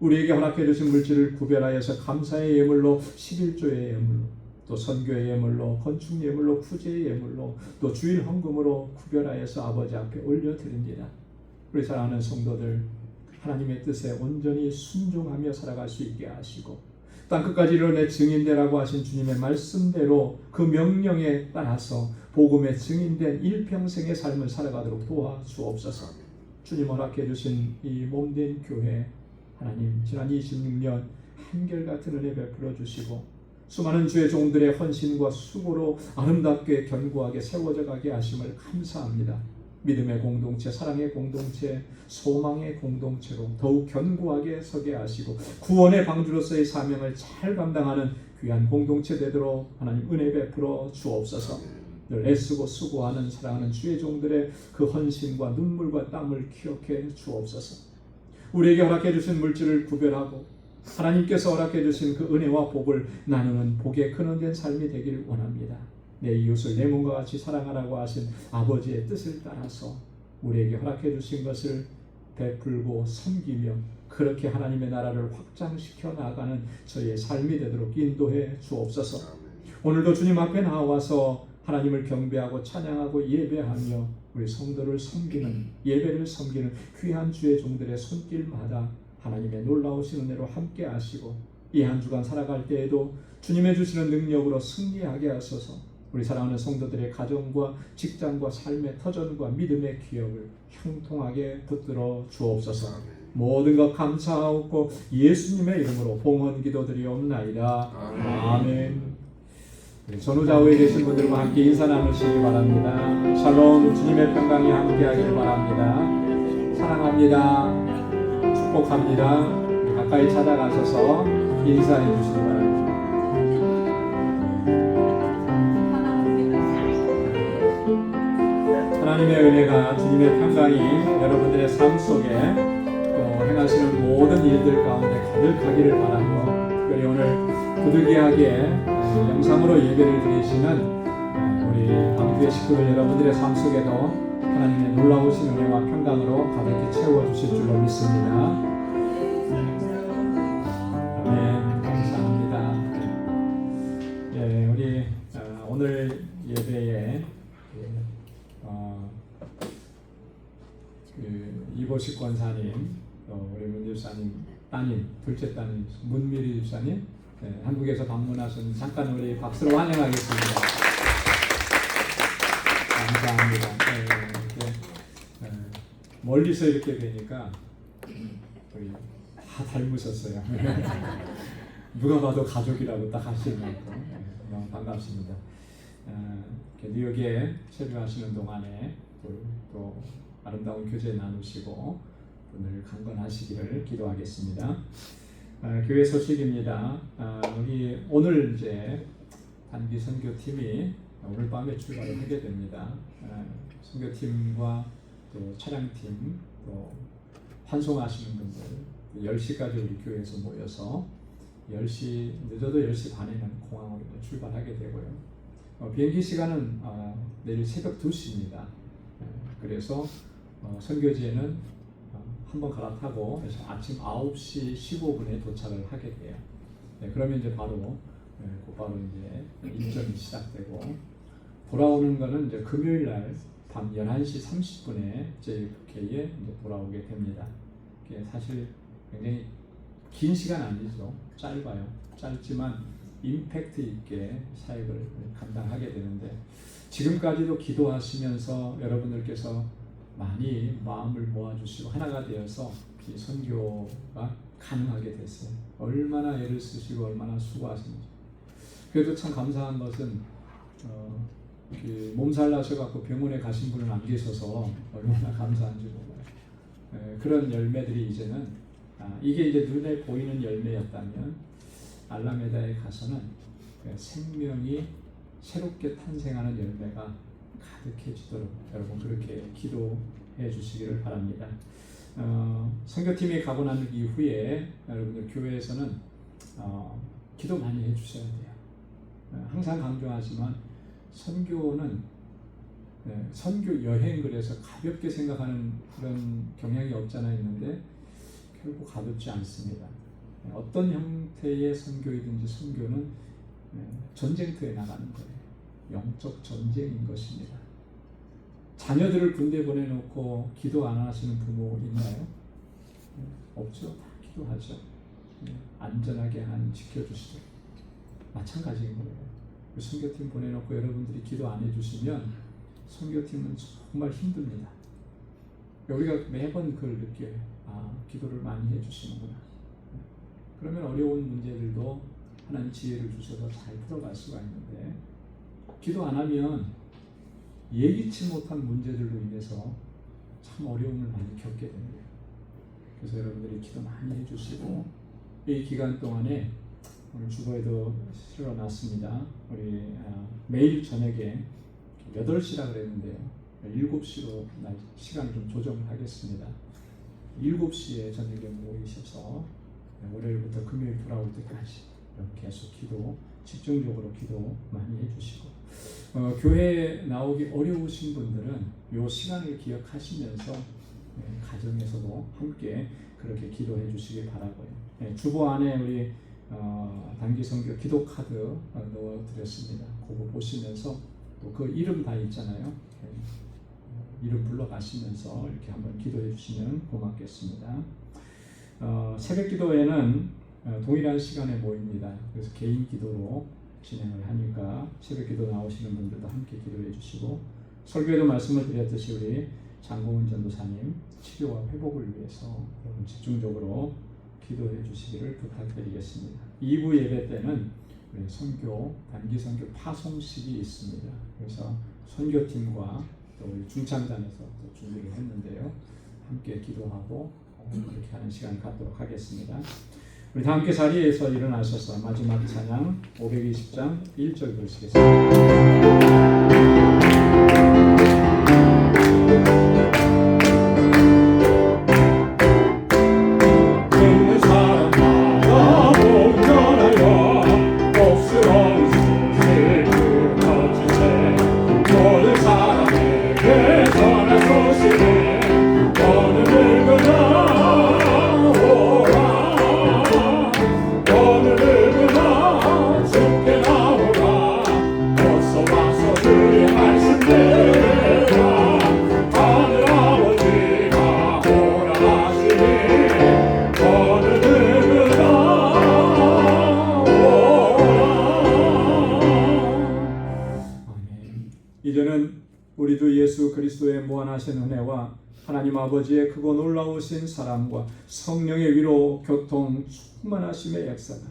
우리에게 허락해 주신 물질을 구별하여서 감사의 예물로 11조의 예물로 또 선교의 예물로 건축 예물로 구제의 예물로 또 주일 헌금으로 구별하여서 아버지 앞에 올려드립니다. 우리 사랑하는 성도들 하나님의 뜻에 온전히 순종하며 살아갈 수 있게 하시고 땅끝까지 이르러 증인되라고 하신 주님의 말씀대로 그 명령에 따라서 복음의 증인된 일평생의 삶을 살아가도록 도와주옵소서. 주님 허락해 주신 이 몸된 교회 하나님 지난 26년 한결같은 은혜 베풀어 주시고 수많은 주의 종들의 헌신과 수고로 아름답게 견고하게 세워져 가게 하심을 감사합니다. 믿음의 공동체, 사랑의 공동체, 소망의 공동체로 더욱 견고하게 서게 하시고 구원의 방주로서의 사명을 잘 감당하는 귀한 공동체 되도록 하나님 은혜 베풀어 주옵소서. 늘 애쓰고 수고하는 사랑하는 주의 종들의 그 헌신과 눈물과 땀을 기억해 주옵소서. 우리에게 허락해 주신 물질을 구별하고 하나님께서 허락해 주신 그 은혜와 복을 나누는 복의 근원된 삶이 되기를 원합니다. 내 이웃을 내 몸과 같이 사랑하라고 하신 아버지의 뜻을 따라서 우리에게 허락해 주신 것을 베풀고 섬기며 그렇게 하나님의 나라를 확장시켜 나아가는 저희의 삶이 되도록 인도해 주옵소서. 오늘도 주님 앞에 나와서 하나님을 경배하고 찬양하고 예배하며 우리 성도를 섬기는 예배를 섬기는 귀한 주의 종들의 손길마다 하나님의 놀라우신 은혜로 함께 하시고 이 한 주간 살아갈 때에도 주님의 주시는 능력으로 승리하게 하소서. 우리 사랑하는 성도들의 가정과 직장과 삶의 터전과 믿음의 기업을 형통하게 붙들어 주옵소서. 모든 것 감사하옵고 예수님의 이름으로 봉헌 기도드리옵나이다. 아멘. 전후좌우에 계신 분들과 함께 인사 나누시기 바랍니다. 샬롬, 주님의 평강이 함께하길 바랍니다. 사랑합니다. 축복합니다. 가까이 찾아가셔서 인사해 주시기 바랍니다. 하나님의 은혜가 주님의 평강이 여러분들의 삶 속에 또 행하시는 모든 일들 가운데 가득하기를 바라며 특별히 오늘 부득이하게 영상으로 예배를 드리시는 우리 방주의 식구들 여러분들의 삶 속에도 하나님의 놀라우신 은혜와 평강으로 가득히 채워주실 줄로 믿습니다. 아멘. 감사합니다. 예, 우리 오늘 예배에 이보식 권사님, 우리 문 집사님 따님, 둘째 따님 문미리 집사님 한국에서 방문하신 잠깐 우리 박수로 환영하겠습니다. 감사합니다. 멀리서 이렇게 뵈니까 우리 다 닮으셨어요. 누가 봐도 가족이라고 딱 하시는 것 너무 반갑습니다. 뉴욕에 체류하시는 동안에 또 아름다운 교제 나누시고 오늘 강건하시기를 기도하겠습니다. 교회 소식입니다. 우리 오늘 이제 단기 선교팀이 오늘 밤에 출발을 하게 됩니다. 선교팀과 또 차량팀 또 환송하시는 분들 10시까지 우리 교회에서 모여서 10시 늦어도 10시 반에는 공항으로 출발하게 되고요. 비행기 시간은 내일 새벽 2시입니다. 그래서 선교지에는 한번 갈아타고 아침 9시 15분에 도착을 하게 돼요. 그러면 이제 바로 곧바로 이제 일정이 시작되고 돌아오는 거는 이제 금요일 날 밤 11시 30분에 JFK에 이제 돌아오게 됩니다. 이게 사실 굉장히 긴 시간 아니죠. 짧아요. 짧지만 임팩트 있게 사역을 감당하게 되는데 지금까지도 기도하시면서 여러분들께서 많이 마음을 모아주시고 하나가 되어서 이 선교가 가능하게 됐어요. 얼마나 애를 쓰시고 얼마나 수고하시는지. 그래도 참 감사한 것은 몸살 나셔갖고 병원에 가신 분은 안 계셔서 얼마나 감사한지 몰라요. 그런 열매들이 이제는 이게 이제 눈에 보이는 열매였다면 알라메다에 가서는 생명이 새롭게 탄생하는 열매가 가득해지도록 여러분 그렇게 기도해 주시기를 바랍니다. 선교팀이 가고 난 이후에 여러분들 교회에서는 기도 많이 해주셔야 돼요. 항상 강조하지만 선교는 선교 여행 그래서 가볍게 생각하는 그런 경향이 없잖아 있는데 결국 가볍지 않습니다. 어떤 형태의 선교이든지 선교는 전쟁터에 나가는 거예요. 영적 전쟁인 것입니다. 자녀들을 군대 보내놓고 기도 안 하시는 부모 있나요? 없죠. 다 기도하죠. 안전하게 지켜주시죠. 마찬가지인 거예요. 선교팀 보내놓고 여러분들이 기도 안 해주시면 선교팀은 정말 힘듭니다. 우리가 매번 그걸 느껴요. 기도를 많이 해주시는구나. 그러면 어려운 문제들도 하나님 지혜를 주셔서 잘 풀어갈 수가 있는데 기도 안 하면 예기치 못한 문제들로 인해서 참 어려움을 많이 겪게 됩니다. 그래서 여러분들이 기도 많이 해주시고 이 기간 동안에 오늘 주보에도 실어놨습니다. 우리 매일 저녁에 8시라 그랬는데요. 7시로 시간을 좀 조정을 하겠습니다. 7시에 저녁에 모이셔서 월요일부터 금요일 돌아올 때까지 계속 기도, 집중적으로 기도 많이 해주시고 교회에 나오기 어려우신 분들은 이 시간을 기억하시면서 가정에서도 함께 그렇게 기도해 주시기 바라고요. 주보 안에 우리 단기선교 기도 카드 넣어드렸습니다. 그거 보시면서 또 그 이름 다 있잖아요. 이름 불러가시면서 이렇게 한번 기도해 주시면 고맙겠습니다. 새벽 기도회는 동일한 시간에 모입니다. 그래서 개인 기도로 진행을 하니까 새벽 기도 나오시는 분들도 함께 기도해 주시고 설교에도 말씀을 드렸듯이 우리 장고은 전도사님 치료와 회복을 위해서 여러분 집중적으로 기도해 주시기를 부탁드리겠습니다. 2부 예배 때는 우리 선교, 단기 선교 파송식이 있습니다. 그래서 선교팀과 또 우리 중창단에서 또 준비를 했는데요. 함께 기도하고 그렇게 하는 시간 갖도록 하겠습니다. 우리 다 함께 자리에서 일어나셔서 마지막 찬양 520장 1절 부르시겠습니다. 이제는 우리도 예수 그리스도의 무한하신 은혜와 하나님 아버지의 크고 놀라우신 사랑과 성령의 위로 교통 충만하심의 역사가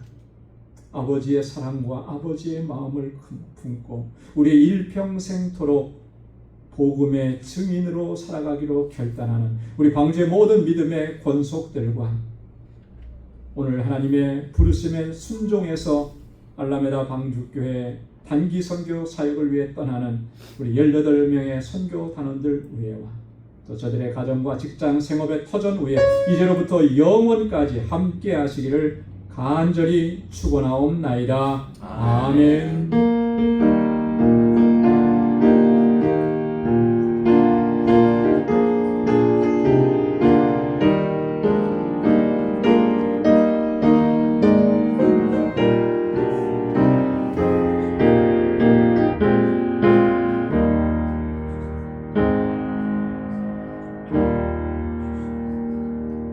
아버지의 사랑과 아버지의 마음을 품고 우리의 일평생토록 복음의 증인으로 살아가기로 결단하는 우리 방주의 모든 믿음의 권속들과 오늘 하나님의 부르심에 순종해서 알라메다 방주교회 단기 선교 사역을 위해 떠나는 우리 18명의 선교 단원들 위에와 또 저들의 가정과 직장 생업의 터전 위에 이제로부터 영원까지 함께 하시기를 간절히 축원하옵나이다. 아멘.